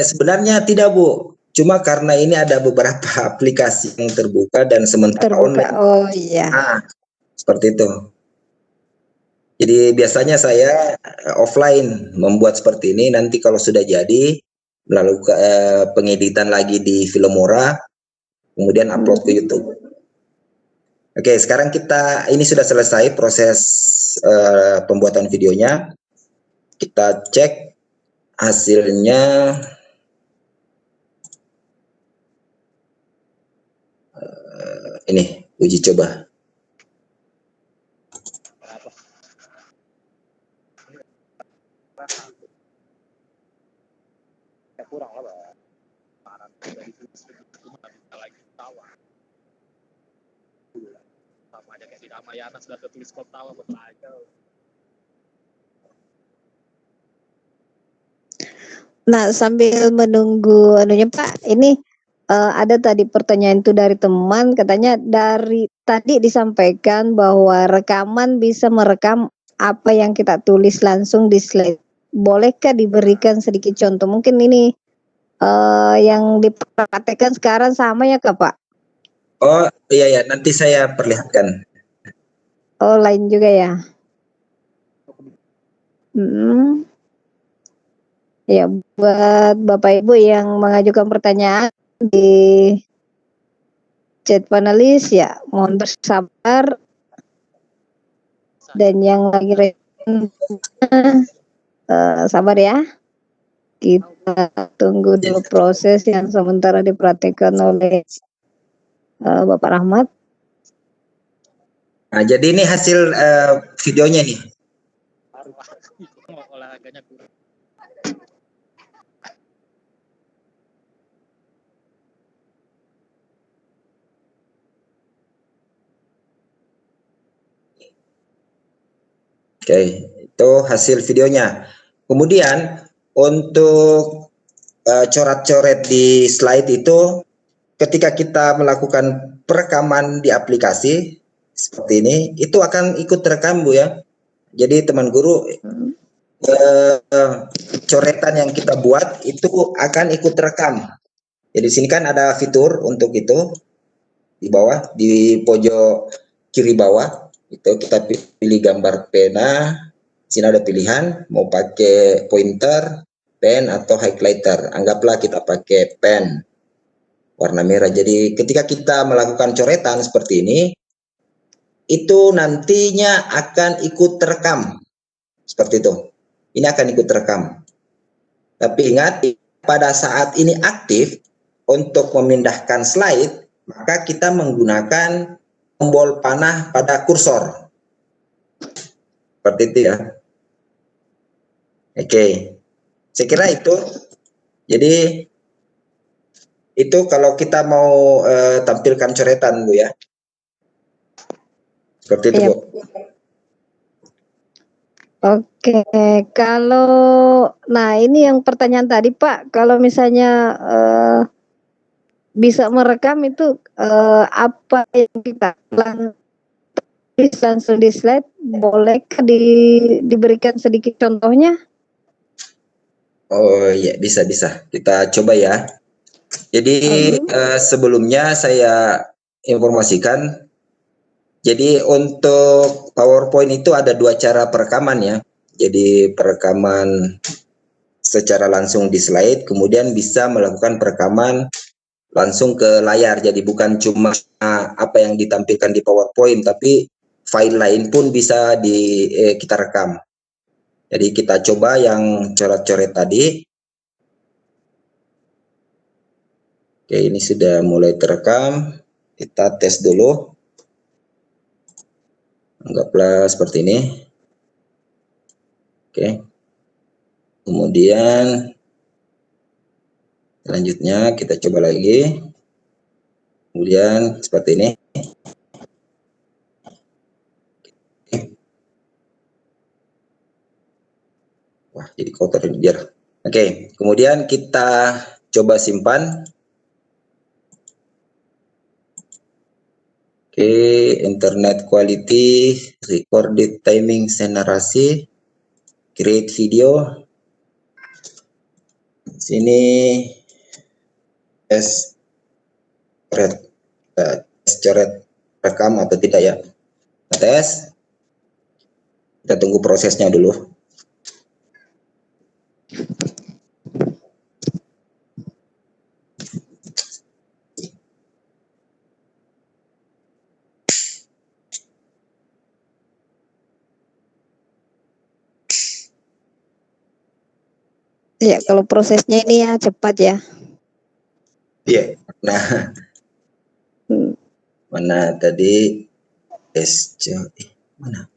Sebenarnya tidak Bu, cuma karena ini ada beberapa aplikasi yang terbuka dan sementara online. Oh iya. Nah, seperti itu. Jadi biasanya saya offline membuat seperti ini, nanti kalau sudah jadi lalu pengeditan lagi di Filmora, kemudian upload ke YouTube. Oke, sekarang ini sudah selesai proses pembuatan videonya. Kita cek hasilnya. Ini uji coba. Nah, sambil menunggu anunya Pak, ini ada tadi pertanyaan itu dari teman, katanya dari tadi disampaikan bahwa rekaman bisa merekam apa yang kita tulis langsung di slide. Bolehkah diberikan sedikit contoh? Mungkin ini yang dipraktekkan sekarang sama ya Kak Pak? Oh iya ya, nanti saya perlihatkan. Oh lain juga ya. Ya, buat Bapak Ibu yang mengajukan pertanyaan di chat panelis ya, mohon bersabar. Dan yang lagi sabar ya. Kita tunggu dulu proses yang sementara diperhatikan oleh Bapak Rahmat. Nah, jadi ini hasil videonya nih. Oke, itu hasil videonya. Kemudian untuk coret-coret di slide itu, ketika kita melakukan perekaman di aplikasi seperti ini, itu akan ikut terekam Bu ya. Jadi teman guru, coretan yang kita buat itu akan ikut terekam. Jadi sini kan ada fitur untuk itu di bawah, di pojok kiri bawah. Itu kita pilih gambar pena, sini ada pilihan mau pakai pointer, pen atau highlighter. Anggaplah kita pakai pen warna merah. Jadi ketika kita melakukan coretan seperti ini, itu nantinya akan ikut terekam. Seperti itu. Ini akan ikut terekam. Tapi ingat, pada saat ini aktif untuk memindahkan slide, maka kita menggunakan tombol panah pada kursor. Seperti itu ya. Oke. Saya kira itu. Jadi itu kalau kita mau tampilkan coretan Bu ya. Seperti itu Bu. Oke, kalau nah ini yang pertanyaan tadi Pak, kalau misalnya bisa merekam itu apa yang kita langsung di slide, bolehkah diberikan sedikit contohnya? Oh iya, bisa kita coba ya. Jadi sebelumnya saya informasikan, jadi untuk PowerPoint itu ada 2 cara perekaman ya. Jadi perekaman secara langsung di slide, kemudian bisa melakukan perekaman langsung ke layar. Jadi bukan cuma apa yang ditampilkan di PowerPoint, tapi file lain pun bisa kita rekam. Jadi kita coba yang coret-coret tadi. Oke, ini sudah mulai terekam. Kita tes dulu. Anggaplah seperti ini. Oke. Kemudian selanjutnya kita coba lagi. Kemudian seperti ini. Wah, jadi kotor ini biar. Oke, kemudian kita coba simpan. Oke, internet quality, recorded timing, narasi, create video. Sini tes coret rekam atau tidak ya. Tes. Kita tunggu prosesnya dulu. Ya, kalau prosesnya ini ya cepat ya. Iya. Nah, Hmm. mana tadi mana?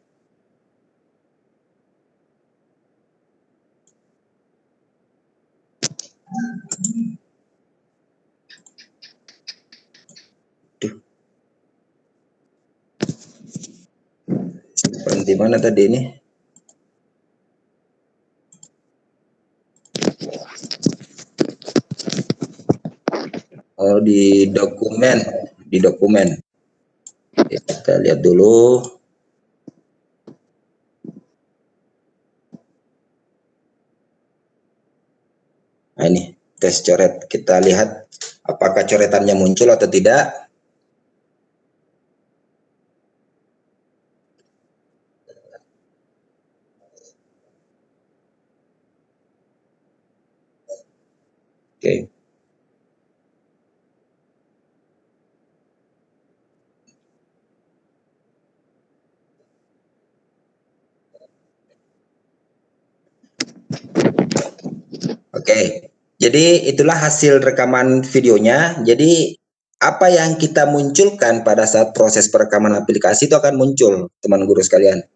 Di mana tadi ini? Oh, di dokumen. Ya, kita lihat dulu. Nah, ini tes coret. Kita lihat apakah coretannya muncul atau tidak. Oke. Oke, jadi itulah hasil rekaman videonya. Jadi apa yang kita munculkan pada saat proses perekaman aplikasi itu akan muncul, teman guru sekalian.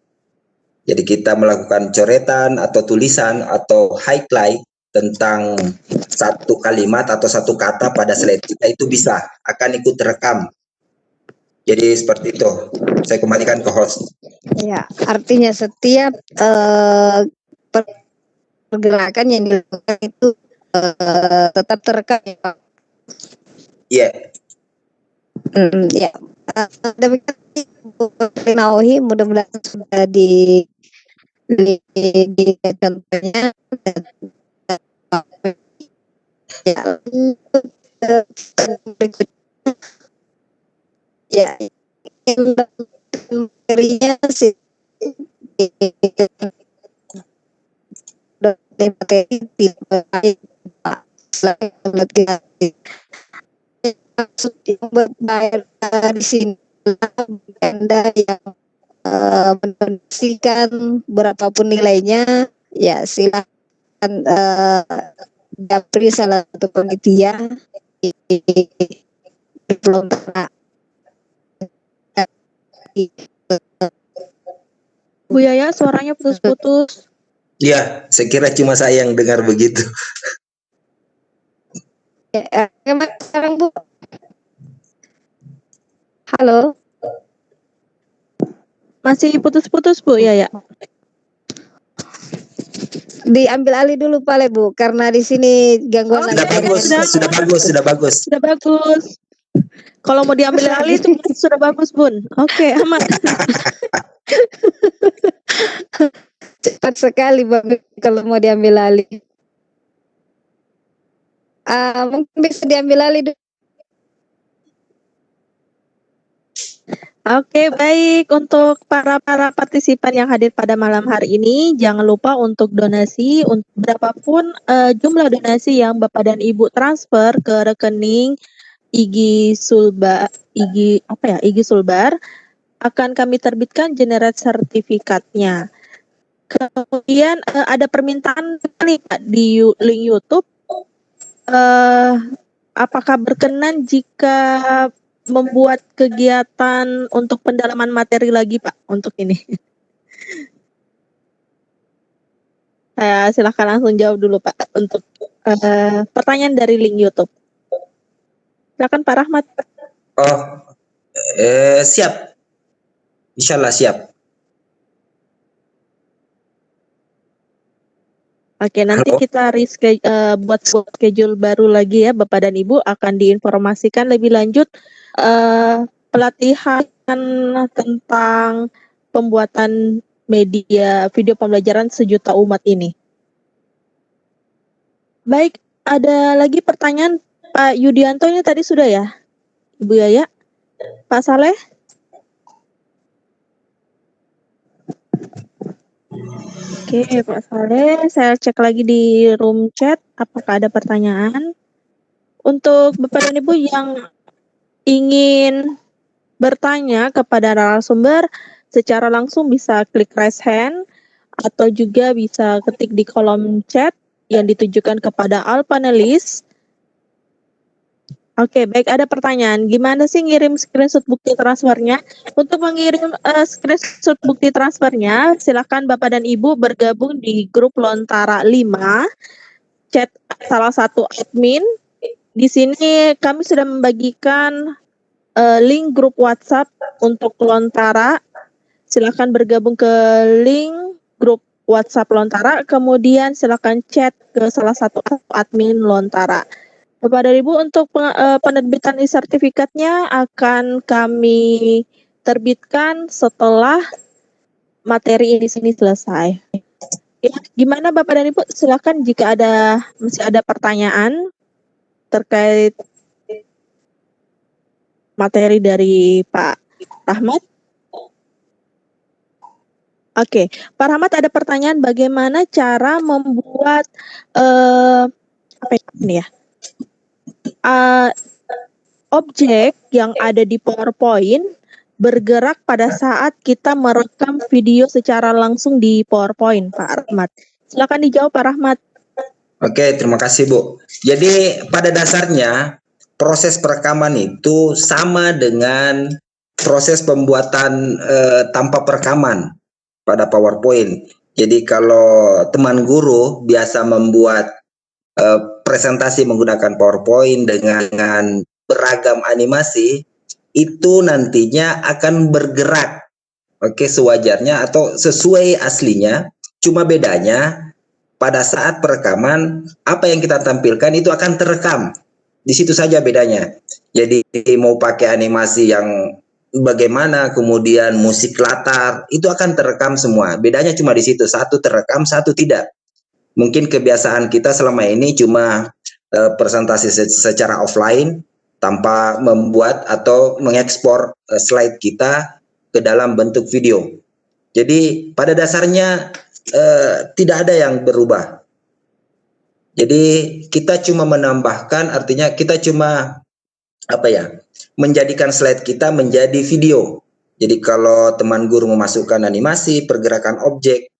Jadi kita melakukan coretan atau tulisan atau highlight tentang satu kalimat atau satu kata pada slide kita itu bisa akan ikut rekam. Jadi seperti itu. Saya kembalikan ke host. Ya, artinya setiap pergerakan yang dilakukan itu tetap terekam ya, Pak. Iya. Ya. Demikian Bu Nauhi, mudah-mudahan sudah di contohnya. Ya, materinya sih materi maksud yang berbayar di sini Anda yang mendonasikan berapapun nilainya, ya silakan japri salah satu panitia belum pernah. Bu Yaya, suaranya putus-putus. Iya, saya kira cuma saya yang dengar begitu. Ya, sekarang Bu. Halo. Masih putus-putus Bu Yaya. Diambil alih dulu Pak Bu, karena di sini gangguan Sudah bagus, sudah bagus. Sudah bagus. Kalau mau diambil alih itu sudah bagus Bun. Oke, aman. Cepat sekali Bang kalau mau diambil alih. Mungkin bisa diambil alih dulu. Oke, baik. Untuk para partisipan yang hadir pada malam hari ini, jangan lupa untuk donasi berapapun jumlah donasi yang Bapak dan Ibu transfer ke rekening IG Sulbar akan kami terbitkan generate sertifikatnya. Kemudian ada permintaan nih Kak, di link YouTube. Apakah berkenan jika membuat kegiatan untuk pendalaman materi lagi Pak untuk ini? Silakan langsung jawab dulu Pak untuk pertanyaan dari link YouTube. Silakan Pak Rahmat. Oh, siap. Insyaallah siap. Oke, nanti kita buat schedule baru lagi ya Bapak dan Ibu, akan diinformasikan lebih lanjut pelatihan tentang pembuatan media video pembelajaran sejuta umat ini. Baik, ada lagi pertanyaan Pak Yudianto ini tadi sudah ya? Ibu Yaya? Pak Saleh? Oke, Pak Saleh, saya cek lagi di room chat apakah ada pertanyaan. Untuk Bapak dan Ibu yang ingin bertanya kepada narasumber secara langsung bisa klik raise hand atau juga bisa ketik di kolom chat yang ditujukan kepada all panelis. Oke, baik, ada pertanyaan. Gimana sih ngirim screenshot bukti transfernya? Untuk mengirim screenshot bukti transfernya, silakan Bapak dan Ibu bergabung di grup Lontara 5, chat salah satu admin. Di sini kami sudah membagikan link grup WhatsApp untuk Lontara. Silakan bergabung ke link grup WhatsApp Lontara, kemudian silakan chat ke salah satu admin Lontara. Bapak dan Ibu, untuk penerbitan e-sertifikatnya akan kami terbitkan setelah materi di sini selesai. Ya, gimana Bapak dan Ibu? Silakan jika masih ada pertanyaan terkait materi dari Pak Rahmat. Oke, Pak Rahmat, ada pertanyaan bagaimana cara membuat apa ini ya? Objek yang ada di PowerPoint bergerak pada saat kita merekam video secara langsung di PowerPoint, Pak Rahmat. Silakan dijawab, Pak Rahmat. Oke, terima kasih Bu. Jadi pada dasarnya proses perekaman itu sama dengan proses pembuatan tanpa perekaman pada PowerPoint. Jadi kalau teman guru biasa membuat presentasi menggunakan PowerPoint dengan beragam animasi, itu nantinya akan bergerak, oke, sewajarnya atau sesuai aslinya. Cuma bedanya pada saat perekaman apa yang kita tampilkan itu akan terekam. Di situ saja bedanya. Jadi mau pakai animasi yang bagaimana, kemudian musik latar, itu akan terekam semua. Bedanya cuma di situ, satu terekam, satu tidak. Mungkin kebiasaan kita selama ini cuma presentasi secara offline tanpa membuat atau mengekspor slide kita ke dalam bentuk video. Jadi pada dasarnya tidak ada yang berubah. Jadi kita cuma menambahkan, artinya kita cuma menjadikan slide kita menjadi video. Jadi kalau teman guru memasukkan animasi, pergerakan objek,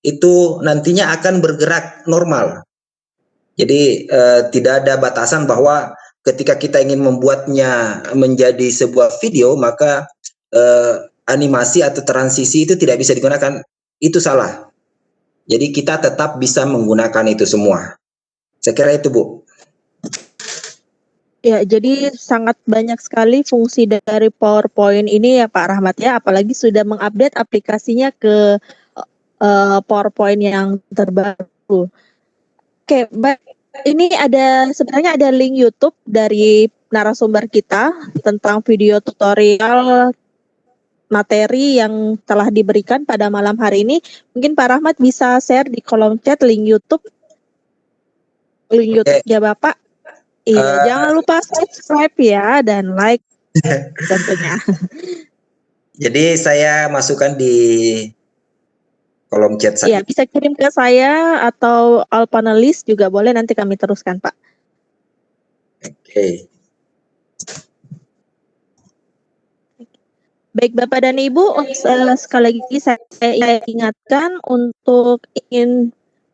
itu nantinya akan bergerak normal. Jadi tidak ada batasan bahwa ketika kita ingin membuatnya menjadi sebuah video, maka animasi atau transisi itu tidak bisa digunakan. Itu salah. Jadi kita tetap bisa menggunakan itu semua. Saya kira itu, Bu. Ya, jadi sangat banyak sekali fungsi dari PowerPoint ini ya Pak Rahmat ya, apalagi sudah mengupdate aplikasinya ke PowerPoint yang terbaru. Oke, baik. Ini sebenarnya ada link YouTube dari narasumber kita tentang video tutorial materi yang telah diberikan pada malam hari ini. Mungkin Pak Rahmat bisa share di kolom chat link YouTube-nya Bapak. Iya, jangan lupa subscribe ya dan like tentunya. Jadi saya masukkan di kolom chat saya. Iya, bisa kirim ke saya atau all panelis juga boleh, nanti kami teruskan, Pak. Oke. Baik Bapak dan Ibu, sekali lagi saya ingatkan untuk ingin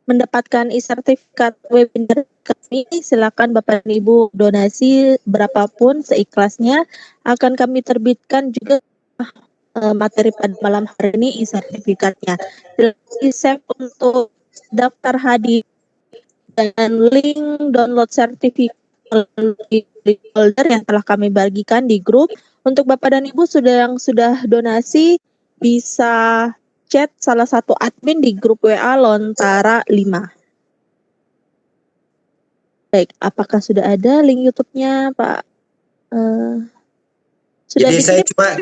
mendapatkan e-sertifikat webinar kami, silakan Bapak dan Ibu donasi berapapun seikhlasnya, akan kami terbitkan juga materi pada malam hari ini e-sertifikatnya. Save untuk daftar hadir dan link download sertifikat folder yang telah kami bagikan di grup. Untuk Bapak dan Ibu yang sudah donasi bisa chat salah satu admin di grup WA Lontara 5. Baik, apakah sudah ada link YouTube-nya, Pak? Sudah. Jadi saya cuma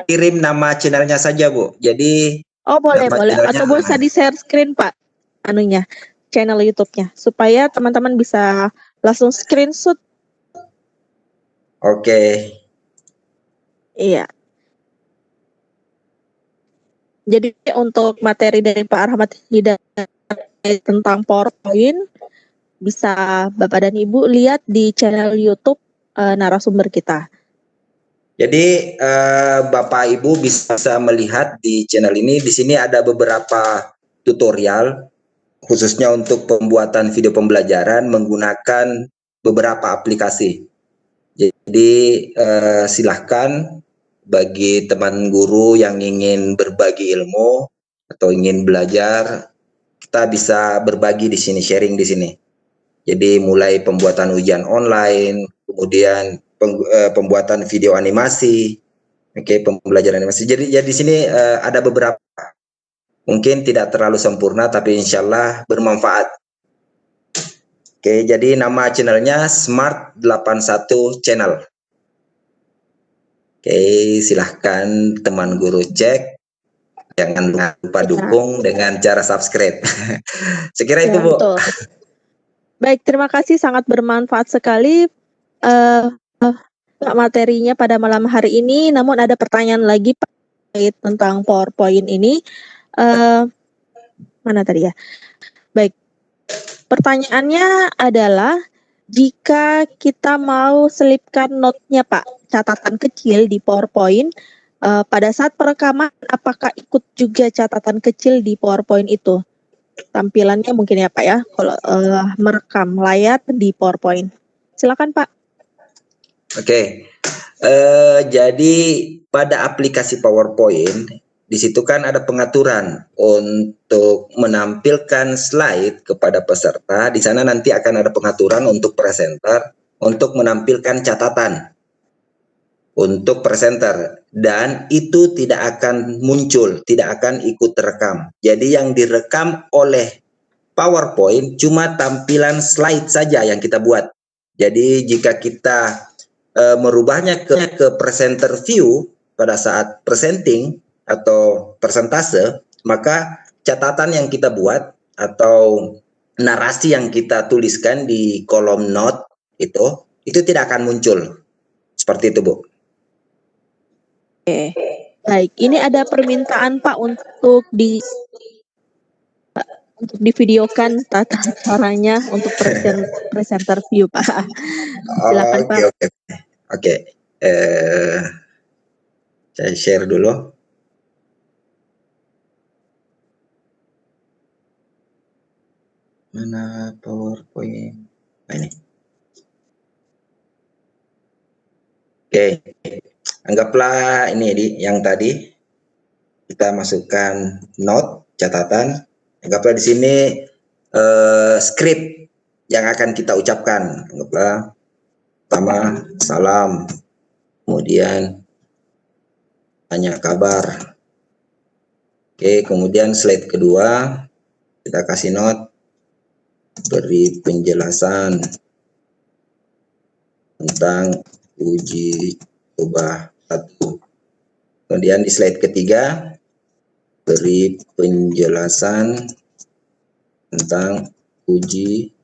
kirim nama channelnya saja, Bu. Jadi boleh. Atau bisa di-share screen, Pak, channel YouTube-nya, supaya teman-teman bisa langsung screenshot. Oke. Iya. Jadi untuk materi dari Pak Rahmat Hidayat tentang PowerPoint bisa Bapak dan Ibu lihat di channel YouTube narasumber kita. Jadi Bapak Ibu bisa melihat di channel ini. Di sini ada beberapa tutorial khususnya untuk pembuatan video pembelajaran menggunakan beberapa aplikasi. Jadi silahkan bagi teman guru yang ingin berbagi ilmu atau ingin belajar, kita bisa berbagi di sini, sharing di sini. Jadi mulai pembuatan ujian online, kemudian pembuatan video animasi, pembelajaran animasi. Jadi di sini ada beberapa, mungkin tidak terlalu sempurna, tapi insya Allah bermanfaat. Jadi nama channelnya Smart 81 Channel. Silahkan teman guru cek. Jangan lupa dukung dengan cara subscribe. Sekira itu, Bu. Betul. Baik, terima kasih, sangat bermanfaat sekali materinya pada malam hari ini. Namun ada pertanyaan lagi Pak tentang PowerPoint ini. Mana tadi ya? Baik, pertanyaannya adalah jika kita mau selipkan note-nya Pak, catatan kecil di PowerPoint, pada saat perekaman apakah ikut juga catatan kecil di PowerPoint itu? Tampilannya mungkin ya Pak ya, kalau merekam layar di PowerPoint. Silakan Pak. Jadi pada aplikasi PowerPoint, di situ kan ada pengaturan untuk menampilkan slide kepada peserta. Di sana nanti akan ada pengaturan untuk presenter untuk menampilkan catatan untuk presenter, dan itu tidak akan muncul, tidak akan ikut terekam. Jadi yang direkam oleh PowerPoint cuma tampilan slide saja yang kita buat. Jadi jika kita merubahnya ke presenter view pada saat presenting atau persentase, maka catatan yang kita buat atau narasi yang kita tuliskan di kolom note itu tidak akan muncul. Seperti itu, Bu. Oke, baik. Ini ada permintaan Pak untuk divideokan tata caranya untuk presenter view Pak. Silakan Pak. Oke. Saya share dulu. Mana PowerPoint? Nah, ini. Anggaplah ini yang tadi kita masukkan note, catatan. Anggaplah di sini skrip yang akan kita ucapkan. Anggaplah pertama salam, kemudian tanya kabar. Kemudian slide kedua kita kasih note, beri penjelasan tentang uji coba 1. Kemudian di slide ketiga beri penjelasan tentang uji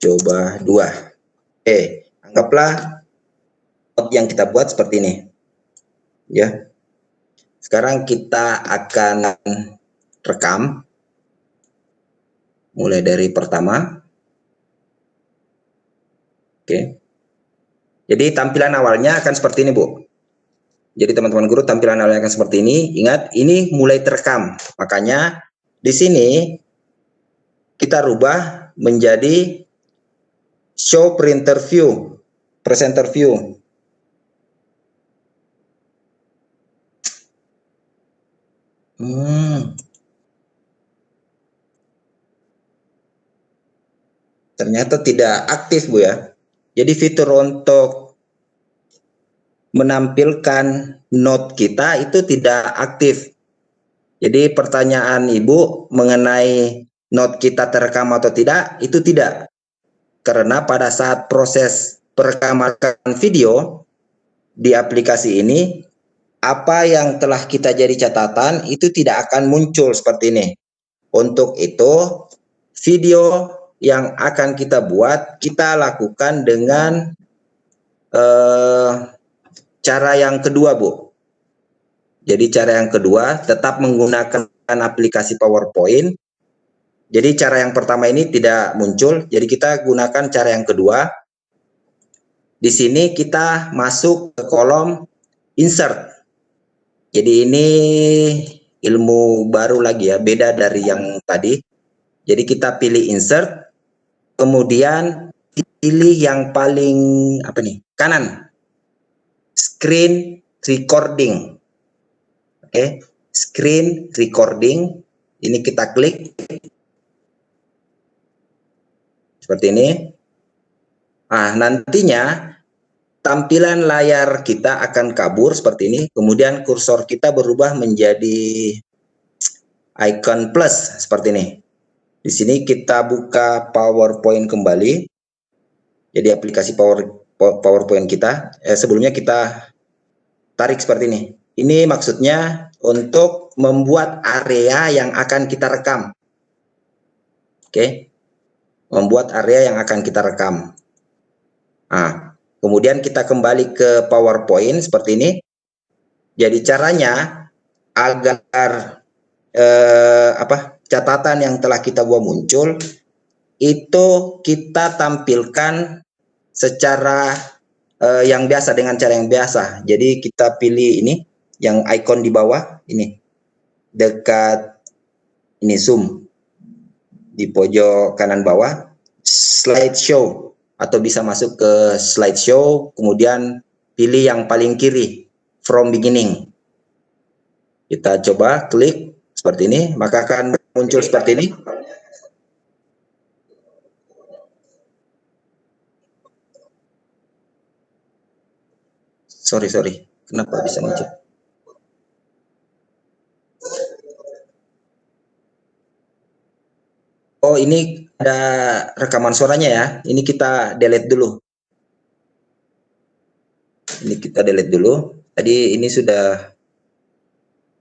coba 2. Anggaplah note yang kita buat seperti ini. Ya. Sekarang kita akan rekam mulai dari pertama. Jadi tampilan awalnya akan seperti ini, Bu. Jadi teman-teman guru, tampilan awalnya akan seperti ini. Ingat, ini mulai terekam. Makanya di sini kita rubah menjadi show presenter view. Ternyata tidak aktif, Bu ya. Jadi fitur untuk menampilkan note kita itu tidak aktif. Jadi pertanyaan Ibu mengenai note kita terekam atau tidak, itu tidak. Karena pada saat proses perekaman video di aplikasi ini, apa yang telah kita jadi catatan itu tidak akan muncul seperti ini. Untuk itu, video yang akan kita buat, kita lakukan dengan cara yang kedua, Bu. Jadi cara yang kedua tetap menggunakan aplikasi PowerPoint. Jadi cara yang pertama ini tidak muncul, jadi kita gunakan cara yang kedua. Di sini kita masuk ke kolom insert. Jadi ini ilmu baru lagi ya, beda dari yang tadi. Jadi kita pilih insert, kemudian pilih yang paling kanan, screen recording. Oke, screen recording. Ini kita klik seperti ini. Nah, nantinya tampilan layar kita akan kabur seperti ini. Kemudian kursor kita berubah menjadi icon plus seperti ini. Di sini kita buka PowerPoint kembali. Jadi aplikasi PowerPoint kita. Sebelumnya kita tarik seperti ini. Ini maksudnya untuk membuat area yang akan kita rekam. Oke. Membuat area yang akan kita rekam. Nah, kemudian kita kembali ke PowerPoint seperti ini. Jadi caranya agar catatan yang telah kita buat muncul itu kita tampilkan secara yang biasa, dengan cara yang biasa. Jadi kita pilih ini yang icon di bawah ini, dekat ini zoom di pojok kanan bawah, slideshow, atau bisa masuk ke slideshow, kemudian pilih yang paling kiri, from beginning. Kita coba klik seperti ini, maka akan muncul seperti ini. Sorry, kenapa bisa muncul? Oh, ini ada rekaman suaranya ya. Ini kita delete dulu. Tadi ini sudah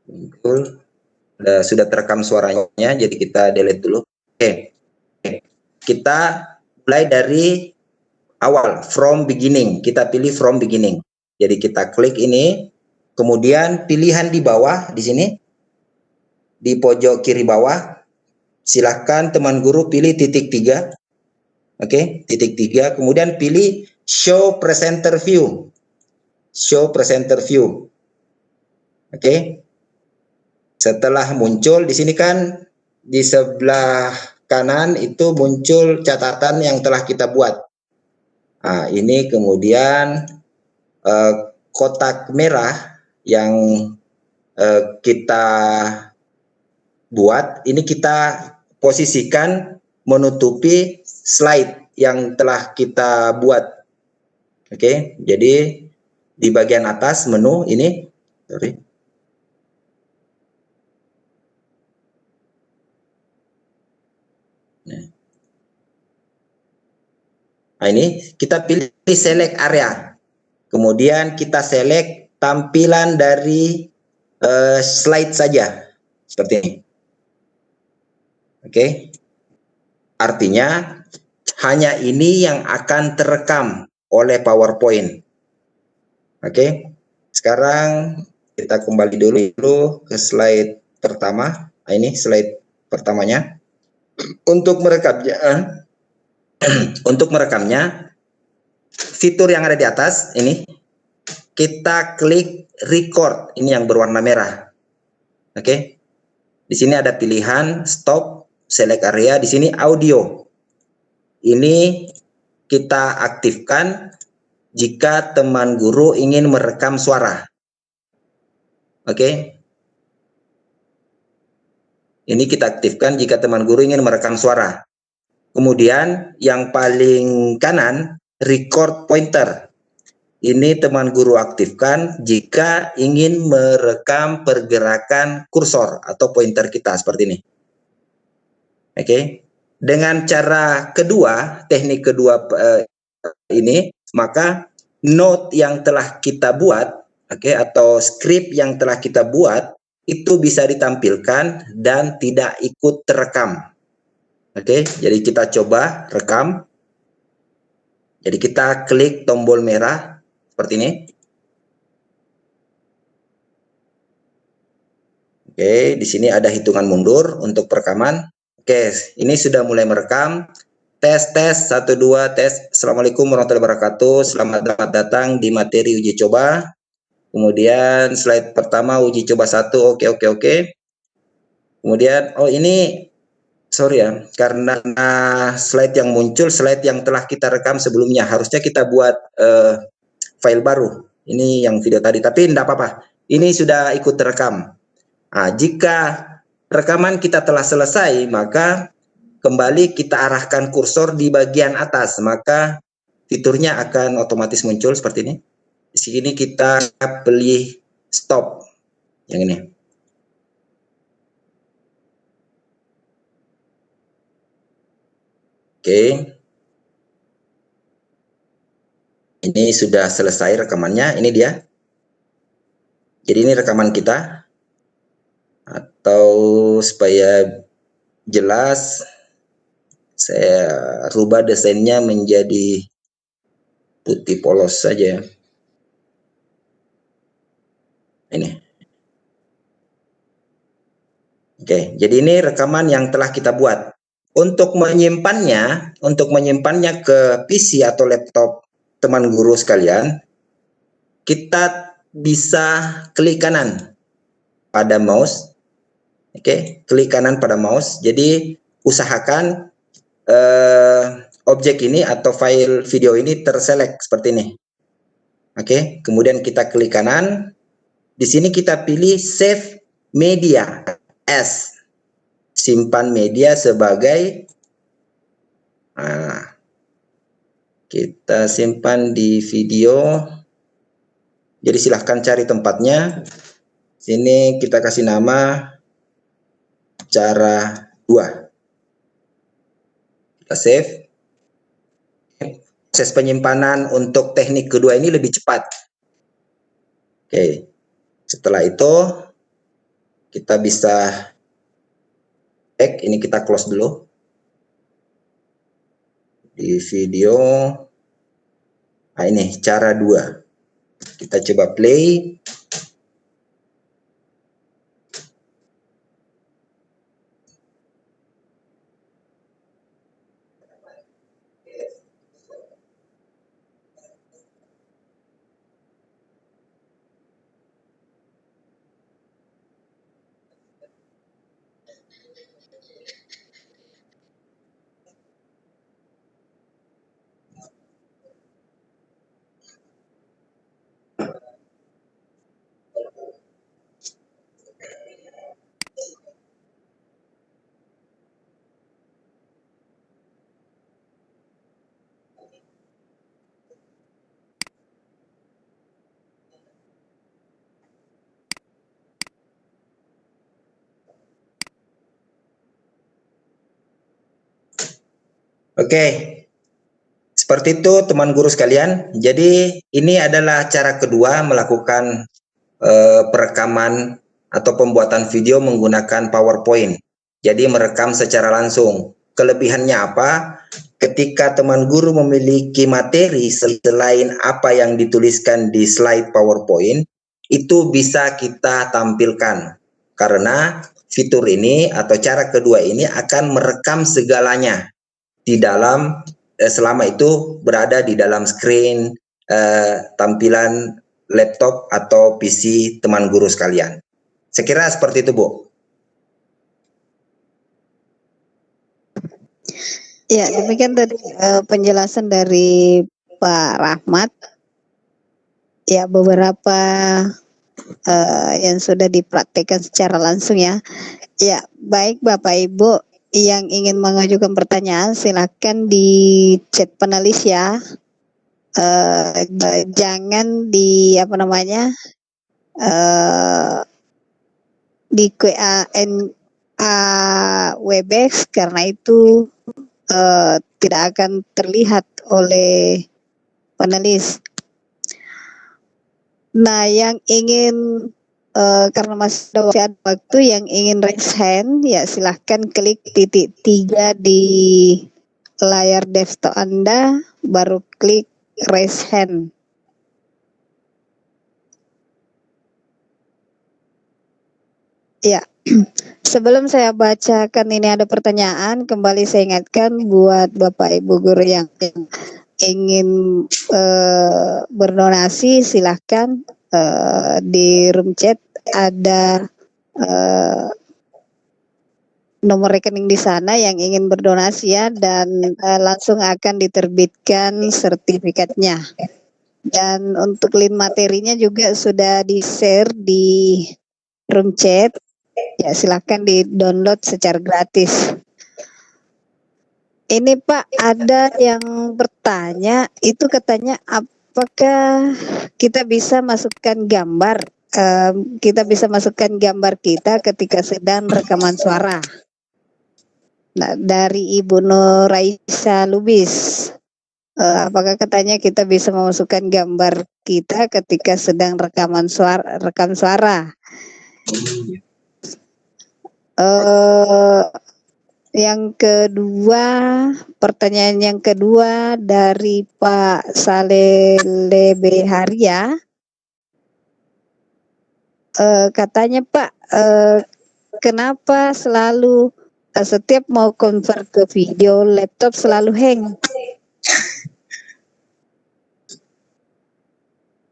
muncul, sudah terekam suaranya, jadi kita delete dulu. Oke. Kita mulai dari awal, from beginning. Kita pilih from beginning. Jadi kita klik ini, kemudian pilihan di bawah di sini, di pojok kiri bawah, silahkan teman guru pilih titik 3. Oke, titik 3, kemudian pilih show presenter view. Oke. Setelah muncul di sini kan di sebelah kanan itu muncul catatan yang telah kita buat. Nah, ini kemudian kotak merah yang kita buat, ini kita posisikan menutupi slide yang telah kita buat. Oke, jadi di bagian atas menu ini, Nah, ini kita pilih select area. Kemudian kita select tampilan dari slide saja. Seperti ini. Oke. Artinya hanya ini yang akan terekam oleh PowerPoint. Oke. Sekarang kita kembali dulu ke slide pertama. Nah, ini slide pertamanya. Untuk merekamnya, fitur yang ada di atas ini, kita klik record, ini yang berwarna merah. Oke. Di sini ada pilihan stop, select area, di sini audio. Ini kita aktifkan jika teman guru ingin merekam suara. Oke. Ini kita aktifkan jika teman guru ingin merekam suara. Kemudian yang paling kanan, record pointer. Ini teman guru aktifkan jika ingin merekam pergerakan kursor atau pointer kita seperti ini. Oke. Dengan cara kedua, teknik kedua ini, maka note yang telah kita buat, atau script yang telah kita buat, itu bisa ditampilkan dan tidak ikut terekam. Oke, jadi kita coba rekam. Jadi kita klik tombol merah seperti ini. Oke, di sini ada hitungan mundur untuk perekaman. Oke, ini sudah mulai merekam. Tes 1 2 tes. Assalamualaikum warahmatullahi wabarakatuh. Selamat datang di materi uji coba. Kemudian slide pertama uji coba 1. Oke. Kemudian ini sorry ya, karena slide yang muncul slide yang telah kita rekam sebelumnya. Harusnya kita buat file baru. Ini yang video tadi, tapi tidak apa-apa. Ini sudah ikut terekam. Nah, jika rekaman kita telah selesai, maka kembali kita arahkan kursor di bagian atas, maka fiturnya akan otomatis muncul seperti ini. Di sini kita pilih stop, yang ini. Oke. Ini sudah selesai rekamannya, ini dia. Jadi ini rekaman kita. Atau supaya jelas, saya rubah desainnya menjadi putih polos saja. Ini. Oke, jadi ini rekaman yang telah kita buat. Untuk menyimpannya ke PC atau laptop teman guru sekalian, kita bisa klik kanan pada mouse. Oke, klik kanan pada mouse. Jadi usahakan objek ini atau file video ini terselect seperti ini. Oke, kemudian kita klik kanan. Di sini kita pilih save media as. Simpan media sebagai, nah, kita simpan di video. Jadi silahkan cari tempatnya. Sini kita kasih nama cara 2. Kita save. Proses penyimpanan untuk teknik kedua ini lebih cepat. Oke, setelah itu kita bisa ini kita close dulu di video. Nah, ini cara 2. Kita coba play. Oke, seperti itu teman guru sekalian. Jadi ini adalah cara kedua melakukan perekaman atau pembuatan video menggunakan PowerPoint. Jadi merekam secara langsung. Kelebihannya apa? Ketika teman guru memiliki materi selain apa yang dituliskan di slide PowerPoint, itu bisa kita tampilkan. Karena fitur ini atau cara kedua ini akan merekam segalanya di dalam selama itu berada di dalam screen tampilan laptop atau PC teman guru sekalian. Saya kira seperti itu, Bu. Ya, demikian tadi penjelasan dari Pak Rahmat. Ya, beberapa yang sudah dipraktikkan secara langsung ya. Ya, baik Bapak Ibu yang ingin mengajukan pertanyaan silakan di chat panelis ya. Jangan di di QA Webex karena itu tidak akan terlihat oleh panelis. Nah, yang ingin karena masih ada waktu, yang ingin raise hand ya silahkan klik titik 3 di layar desktop Anda, baru klik raise hand. Ya, sebelum saya bacakan ini ada pertanyaan, kembali saya ingatkan buat Bapak Ibu guru yang ingin berdonasi silahkan di room chat ada nomor rekening di sana yang ingin berdonasi ya, dan langsung akan diterbitkan sertifikatnya. Dan untuk link materinya juga sudah di-share di room chat. Ya, silahkan di-download secara gratis. Ini Pak, ada yang bertanya, itu katanya apakah kita bisa masukkan gambar, kita bisa masukkan gambar kita ketika sedang rekaman suara. Nah, dari Ibu Nuraisa Lubis, apakah katanya kita bisa memasukkan gambar kita ketika sedang rekam suara? Yang kedua, pertanyaan yang kedua dari Pak Saleh Lebeharia, katanya Pak, kenapa selalu setiap mau convert ke video laptop selalu hang?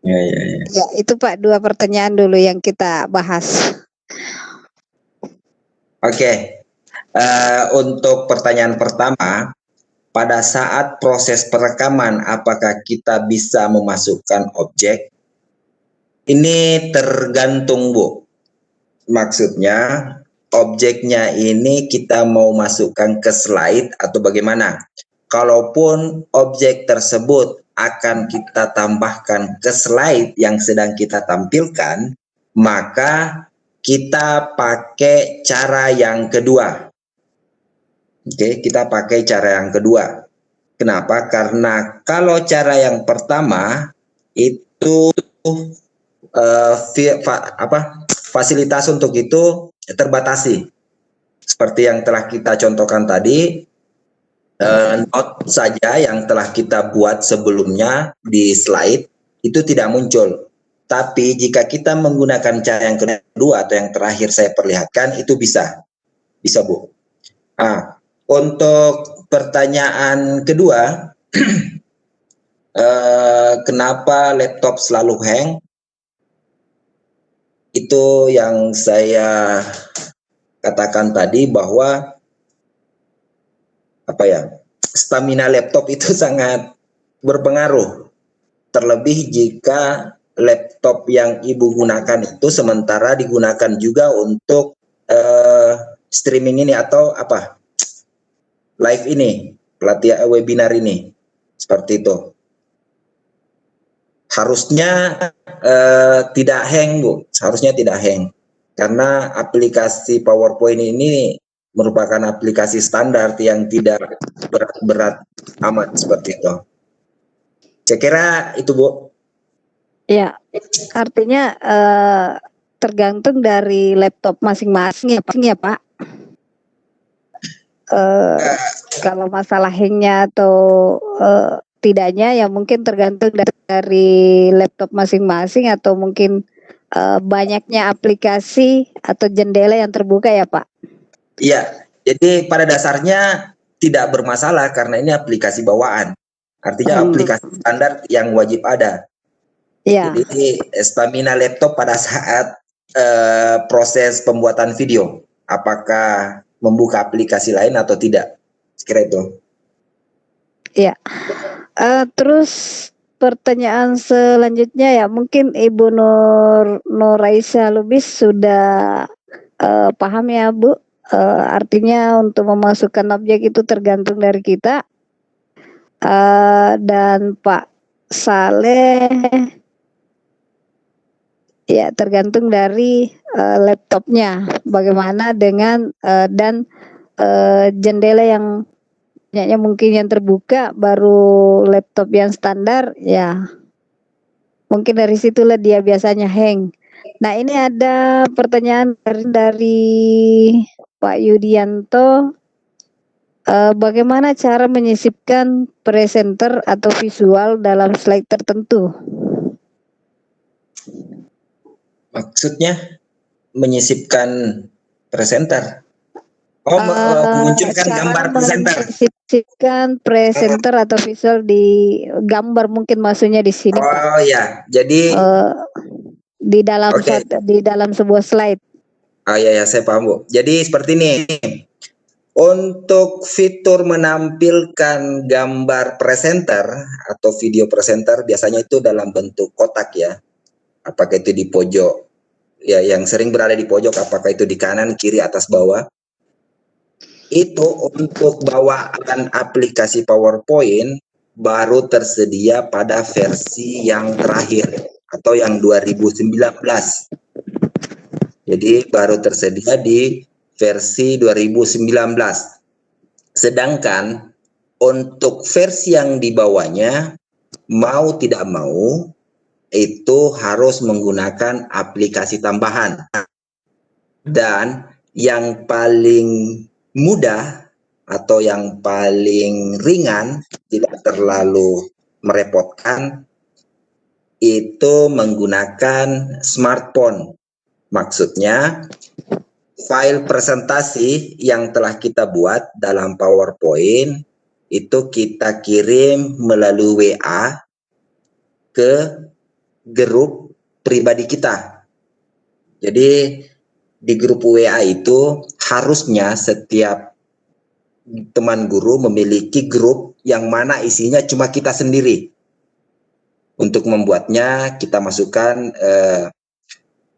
Ya, itu Pak, dua pertanyaan dulu yang kita bahas. Oke. Untuk pertanyaan pertama, pada saat proses perekaman apakah kita bisa memasukkan objek? Ini tergantung, Bu. Maksudnya objeknya ini kita mau masukkan ke slide atau bagaimana? Kalaupun objek tersebut akan kita tambahkan ke slide yang sedang kita tampilkan, maka kita pakai cara yang kedua. Oke, kita pakai cara yang kedua. Kenapa? Karena kalau cara yang pertama itu fasilitas untuk itu terbatasi. Seperti yang telah kita contohkan tadi, note saja yang telah kita buat sebelumnya di slide itu tidak muncul. Tapi jika kita menggunakan cara yang kedua atau yang terakhir saya perlihatkan, itu bisa. Bisa, Bu. Nah, untuk pertanyaan kedua, kenapa laptop selalu hang? Itu yang saya katakan tadi bahwa stamina laptop itu sangat berpengaruh. Terlebih jika laptop yang Ibu gunakan itu sementara digunakan juga untuk streaming ini atau live ini, pelatihan webinar ini, seperti itu. Harusnya tidak hang, Bu. Harusnya tidak hang. Karena aplikasi PowerPoint ini merupakan aplikasi standar yang tidak berat-berat amat seperti itu. Saya kira itu, Bu. Ya, artinya tergantung dari laptop masing-masing ya Pak. Kalau masalah hangnya atau tidaknya ya mungkin tergantung dari laptop masing-masing atau mungkin banyaknya aplikasi atau jendela yang terbuka ya Pak. Iya, jadi pada dasarnya tidak bermasalah karena ini aplikasi bawaan. Artinya aplikasi standar yang wajib ada. Ya. Jadi stamina laptop pada saat proses pembuatan video, apakah membuka aplikasi lain atau tidak? Sekira itu. Ya. Terus pertanyaan selanjutnya ya mungkin Ibu Nuraisa Lubis sudah paham ya Bu, artinya untuk memasukkan objek itu tergantung dari kita, dan Pak Saleh ya tergantung dari laptopnya bagaimana dengan dan jendela yang banyaknya mungkin yang terbuka baru laptop yang standar ya mungkin dari situlah dia biasanya hang. Nah ini ada pertanyaan dari Pak Yudianto, bagaimana cara menyisipkan presenter atau visual dalam slide tertentu? Maksudnya menyisipkan presenter? Memunculkan gambar presenter. Menyisipkan presenter atau visual di gambar mungkin maksudnya di sini. Oh ya, jadi di dalam di dalam sebuah slide. Oh ya, saya paham, Bu. Jadi seperti ini. Untuk fitur menampilkan gambar presenter atau video presenter biasanya itu dalam bentuk kotak ya. Apakah itu di pojok, ya yang sering berada di pojok, apakah itu di kanan, kiri, atas, bawah. Itu untuk bawaan aplikasi PowerPoint baru tersedia pada versi yang terakhir atau yang 2019. Jadi baru tersedia di versi 2019. Sedangkan untuk versi yang di bawahnya, mau tidak mau, itu harus menggunakan aplikasi tambahan. Dan yang paling mudah atau yang paling ringan, tidak terlalu merepotkan, itu menggunakan smartphone. Maksudnya, file presentasi yang telah kita buat dalam PowerPoint itu kita kirim melalui WA ke grup pribadi kita. Jadi di grup WA itu harusnya setiap teman guru memiliki grup yang mana isinya cuma kita sendiri. Untuk membuatnya kita masukkan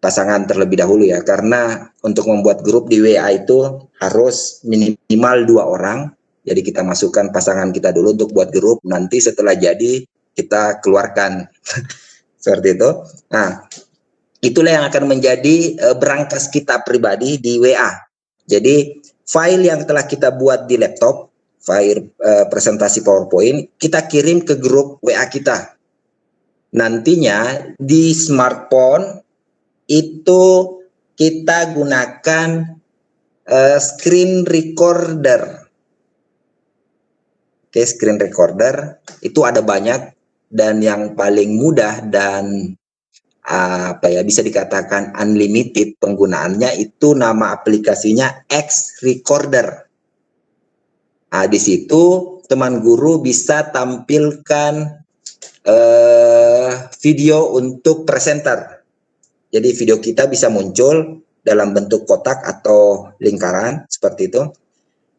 pasangan terlebih dahulu ya, karena untuk membuat grup di WA itu harus minimal 2 orang. Jadi kita masukkan pasangan kita dulu untuk buat grup, nanti setelah jadi kita keluarkan. Seperti itu. Nah, itulah yang akan menjadi berangkas kita pribadi di WA. Jadi file yang telah kita buat di laptop, file presentasi PowerPoint, kita kirim ke grup WA kita. Nantinya di smartphone itu kita gunakan screen recorder. Oke, screen recorder itu ada banyak, dan yang paling mudah dan bisa dikatakan unlimited penggunaannya itu nama aplikasinya X Recorder. Di situ teman guru bisa tampilkan video untuk presenter. Jadi video kita bisa muncul dalam bentuk kotak atau lingkaran seperti itu.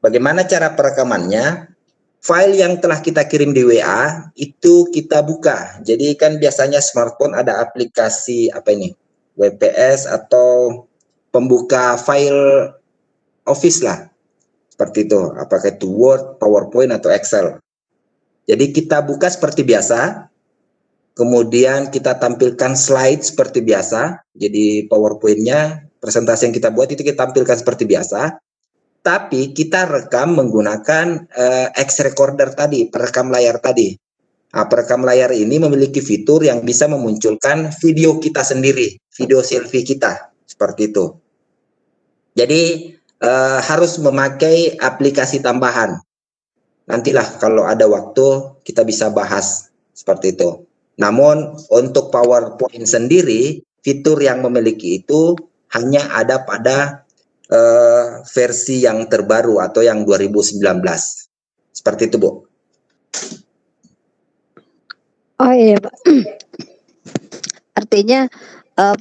Bagaimana cara perekamannya? File yang telah kita kirim di WA itu kita buka. Jadi kan biasanya smartphone ada aplikasi WPS atau pembuka file Office lah. Seperti itu. Apakah itu Word, PowerPoint atau Excel. Jadi kita buka seperti biasa. Kemudian kita tampilkan slide seperti biasa. Jadi PowerPoint-nya, presentasi yang kita buat itu kita tampilkan seperti biasa. Tapi kita rekam menggunakan X Recorder tadi, perekam layar tadi. Perekam layar ini memiliki fitur yang bisa memunculkan video kita sendiri, video selfie kita, seperti itu. Jadi harus memakai aplikasi tambahan. Nantilah kalau ada waktu kita bisa bahas seperti itu. Namun untuk PowerPoint sendiri, fitur yang memiliki itu hanya ada pada versi yang terbaru atau yang 2019. Seperti itu, Bu. Oh iya, Pak. Artinya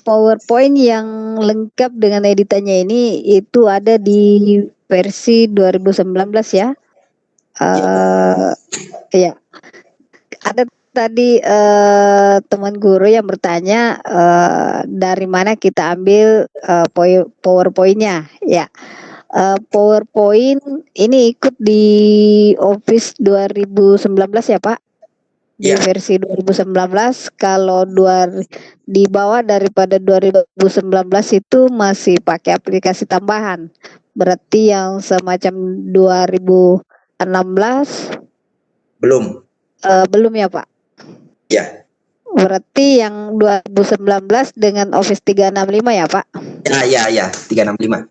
PowerPoint yang lengkap dengan editannya ini itu ada di versi 2019 ya. Ya. Ada tadi teman guru yang bertanya dari mana kita ambil PowerPoint-nya ya. PowerPoint ini ikut di Office 2019 ya Pak, di versi 2019. Kalau di bawah daripada 2019 itu masih pakai aplikasi tambahan, berarti yang semacam 2016 belum ya Pak? Ya. Berarti yang 2019 dengan Office 365 ya Pak? Ya, 365.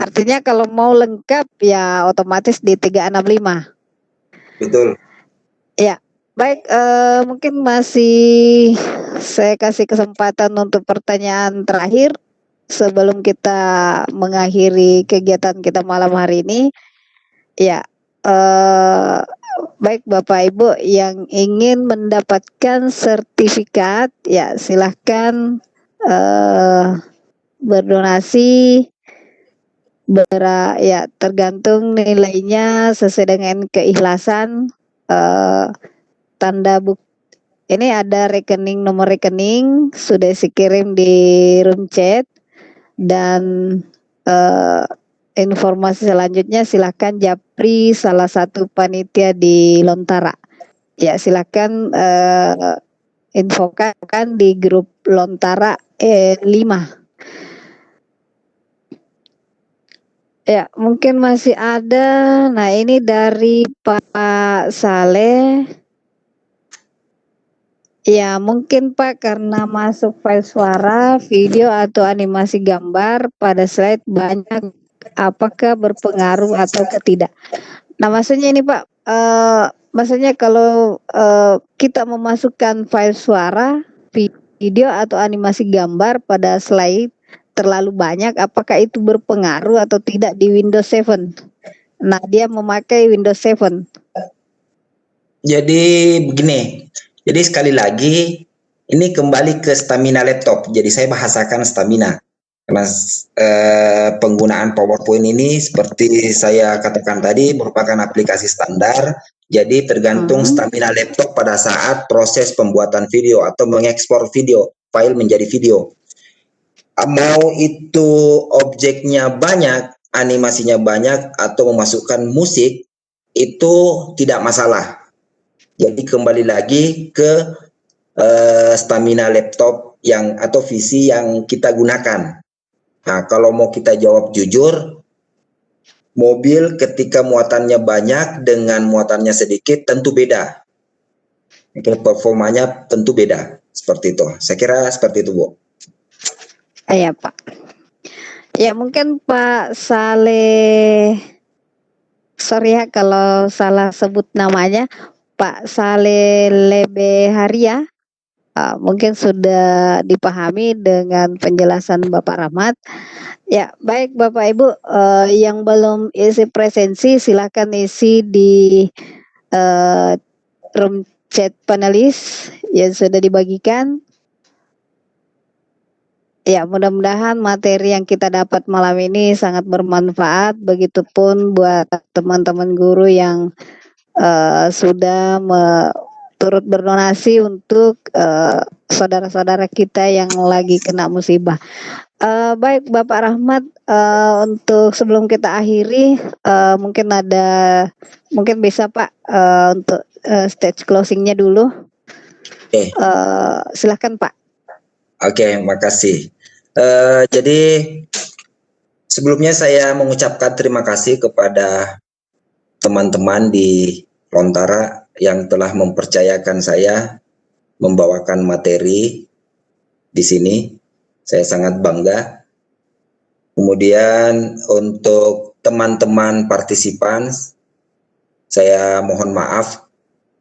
Artinya kalau mau lengkap ya otomatis di 365. Betul. Ya, baik, mungkin masih saya kasih kesempatan untuk pertanyaan terakhir sebelum kita mengakhiri kegiatan kita malam hari ini. Ya, baik Bapak Ibu yang ingin mendapatkan sertifikat, ya silahkan berdonasi ya tergantung nilainya sesuai dengan keikhlasan. Tanda bukti ini ada nomor rekening sudah dikirim di room chat, dan informasi selanjutnya silakan japri salah satu panitia di Lontara. Ya, silakan infokan di grup Lontara 5. Ya, mungkin masih ada. Nah, ini dari Pak Saleh. Ya, mungkin Pak, karena masuk file suara, video atau animasi gambar pada slide banyak, apakah berpengaruh atau tidak? Nah, maksudnya ini Pak, maksudnya kalau kita memasukkan file suara, video atau animasi gambar pada slide terlalu banyak, apakah itu berpengaruh atau tidak di Windows 7? Nah, dia memakai Windows 7. Jadi begini, jadi sekali lagi ini kembali ke stamina laptop. Jadi saya bahasakan stamina. Karena penggunaan PowerPoint ini seperti saya katakan tadi merupakan aplikasi standar. Jadi tergantung stamina laptop pada saat proses pembuatan video atau mengekspor video, file menjadi video. Mau itu objeknya banyak, animasinya banyak, atau memasukkan musik, itu tidak masalah. Jadi kembali lagi ke stamina laptop atau PC yang kita gunakan. Nah, kalau mau kita jawab jujur, mobil ketika muatannya banyak dengan muatannya sedikit tentu beda. Performanya tentu beda. Seperti itu. Saya kira seperti itu, Bu. Iya, Pak. Ya, mungkin Pak Saleh, sorry ya kalau salah sebut namanya, Pak Saleh Lebeharia, mungkin sudah dipahami dengan penjelasan Bapak Rahmat. Ya, baik Bapak Ibu, yang belum isi presensi silakan isi di room chat panelis yang sudah dibagikan. Ya, mudah-mudahan materi yang kita dapat malam ini sangat bermanfaat. Begitupun buat teman-teman guru yang sudah turut berdonasi untuk saudara-saudara kita yang lagi kena musibah. Baik Bapak Rahmat, untuk sebelum kita akhiri, mungkin bisa Pak untuk stage closingnya dulu. Oke. Silakan Pak. Oke, makasih. Jadi sebelumnya saya mengucapkan terima kasih kepada teman-teman di Lontara yang telah mempercayakan saya membawakan materi di sini. Saya sangat bangga. Kemudian untuk teman-teman partisipan, saya mohon maaf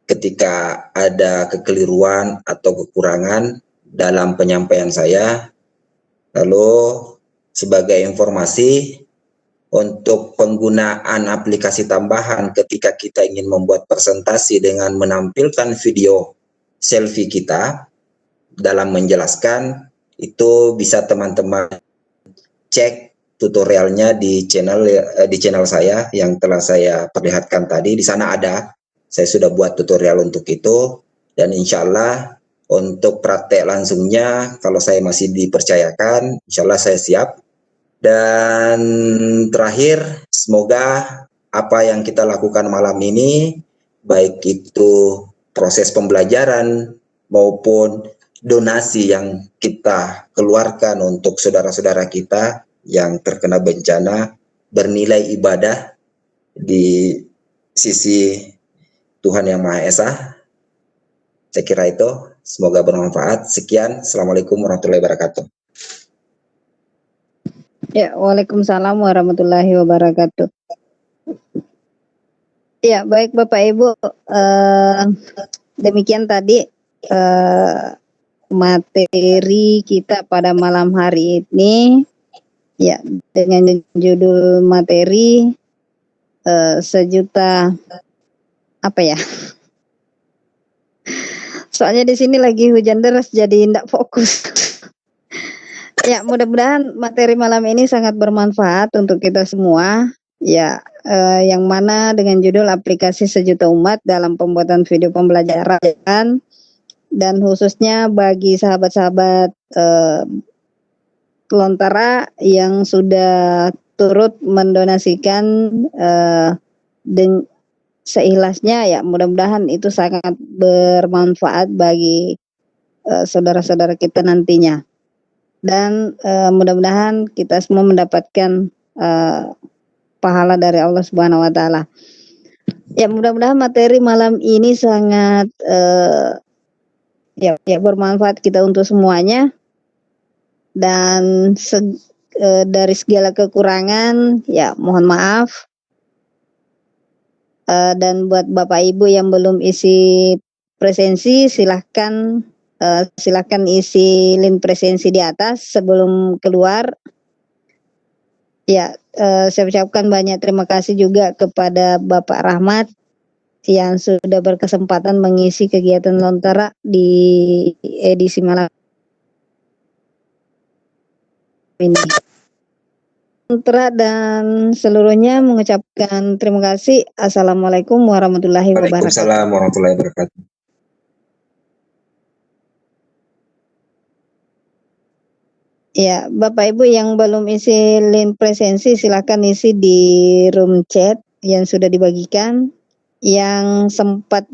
ketika ada kekeliruan atau kekurangan dalam penyampaian saya. Lalu sebagai informasi untuk penggunaan aplikasi tambahan ketika kita ingin membuat presentasi dengan menampilkan video selfie kita dalam menjelaskan, itu bisa teman-teman cek tutorialnya di channel saya yang telah saya perlihatkan tadi. Di sana ada, saya sudah buat tutorial untuk itu, dan insya Allah untuk praktek langsungnya kalau saya masih dipercayakan, insya Allah saya siap. Dan terakhir, semoga apa yang kita lakukan malam ini, baik itu proses pembelajaran maupun donasi yang kita keluarkan untuk saudara-saudara kita yang terkena bencana, bernilai ibadah di sisi Tuhan Yang Maha Esa. Saya kira itu, semoga bermanfaat. Sekian, Assalamualaikum warahmatullahi wabarakatuh. Ya, Waalaikumsalam warahmatullahi wabarakatuh. Ya, baik Bapak Ibu, demikian tadi materi kita pada malam hari ini. Ya, dengan judul materi sejuta apa ya? Soalnya di sini lagi hujan deras jadi tidak fokus. Ya, mudah-mudahan materi malam ini sangat bermanfaat untuk kita semua. Ya, yang mana dengan judul aplikasi sejuta umat dalam pembuatan video pembelajaran dan khususnya bagi sahabat-sahabat Lontara yang sudah turut mendonasikan seikhlasnya, ya mudah-mudahan itu sangat bermanfaat bagi saudara-saudara kita nantinya. Dan mudah-mudahan kita semua mendapatkan pahala dari Allah Subhanahu wa taala. Ya, mudah-mudahan materi malam ini sangat ya bermanfaat kita untuk semuanya. Dan dari segala kekurangan ya mohon maaf. Dan buat Bapak Ibu yang belum isi presensi, silahkan isi link presensi di atas sebelum keluar. Ya, saya ucapkan banyak terima kasih juga kepada Bapak Rahmat yang sudah berkesempatan mengisi kegiatan Lontara di edisi malam ini. Lontara dan seluruhnya mengucapkan terima kasih. Assalamualaikum warahmatullahi wabarakatuh. Waalaikumsalam warahmatullahi wabarakatuh. Ya, Bapak Ibu yang belum isi link presensi silakan isi di room chat yang sudah dibagikan. Yang sempat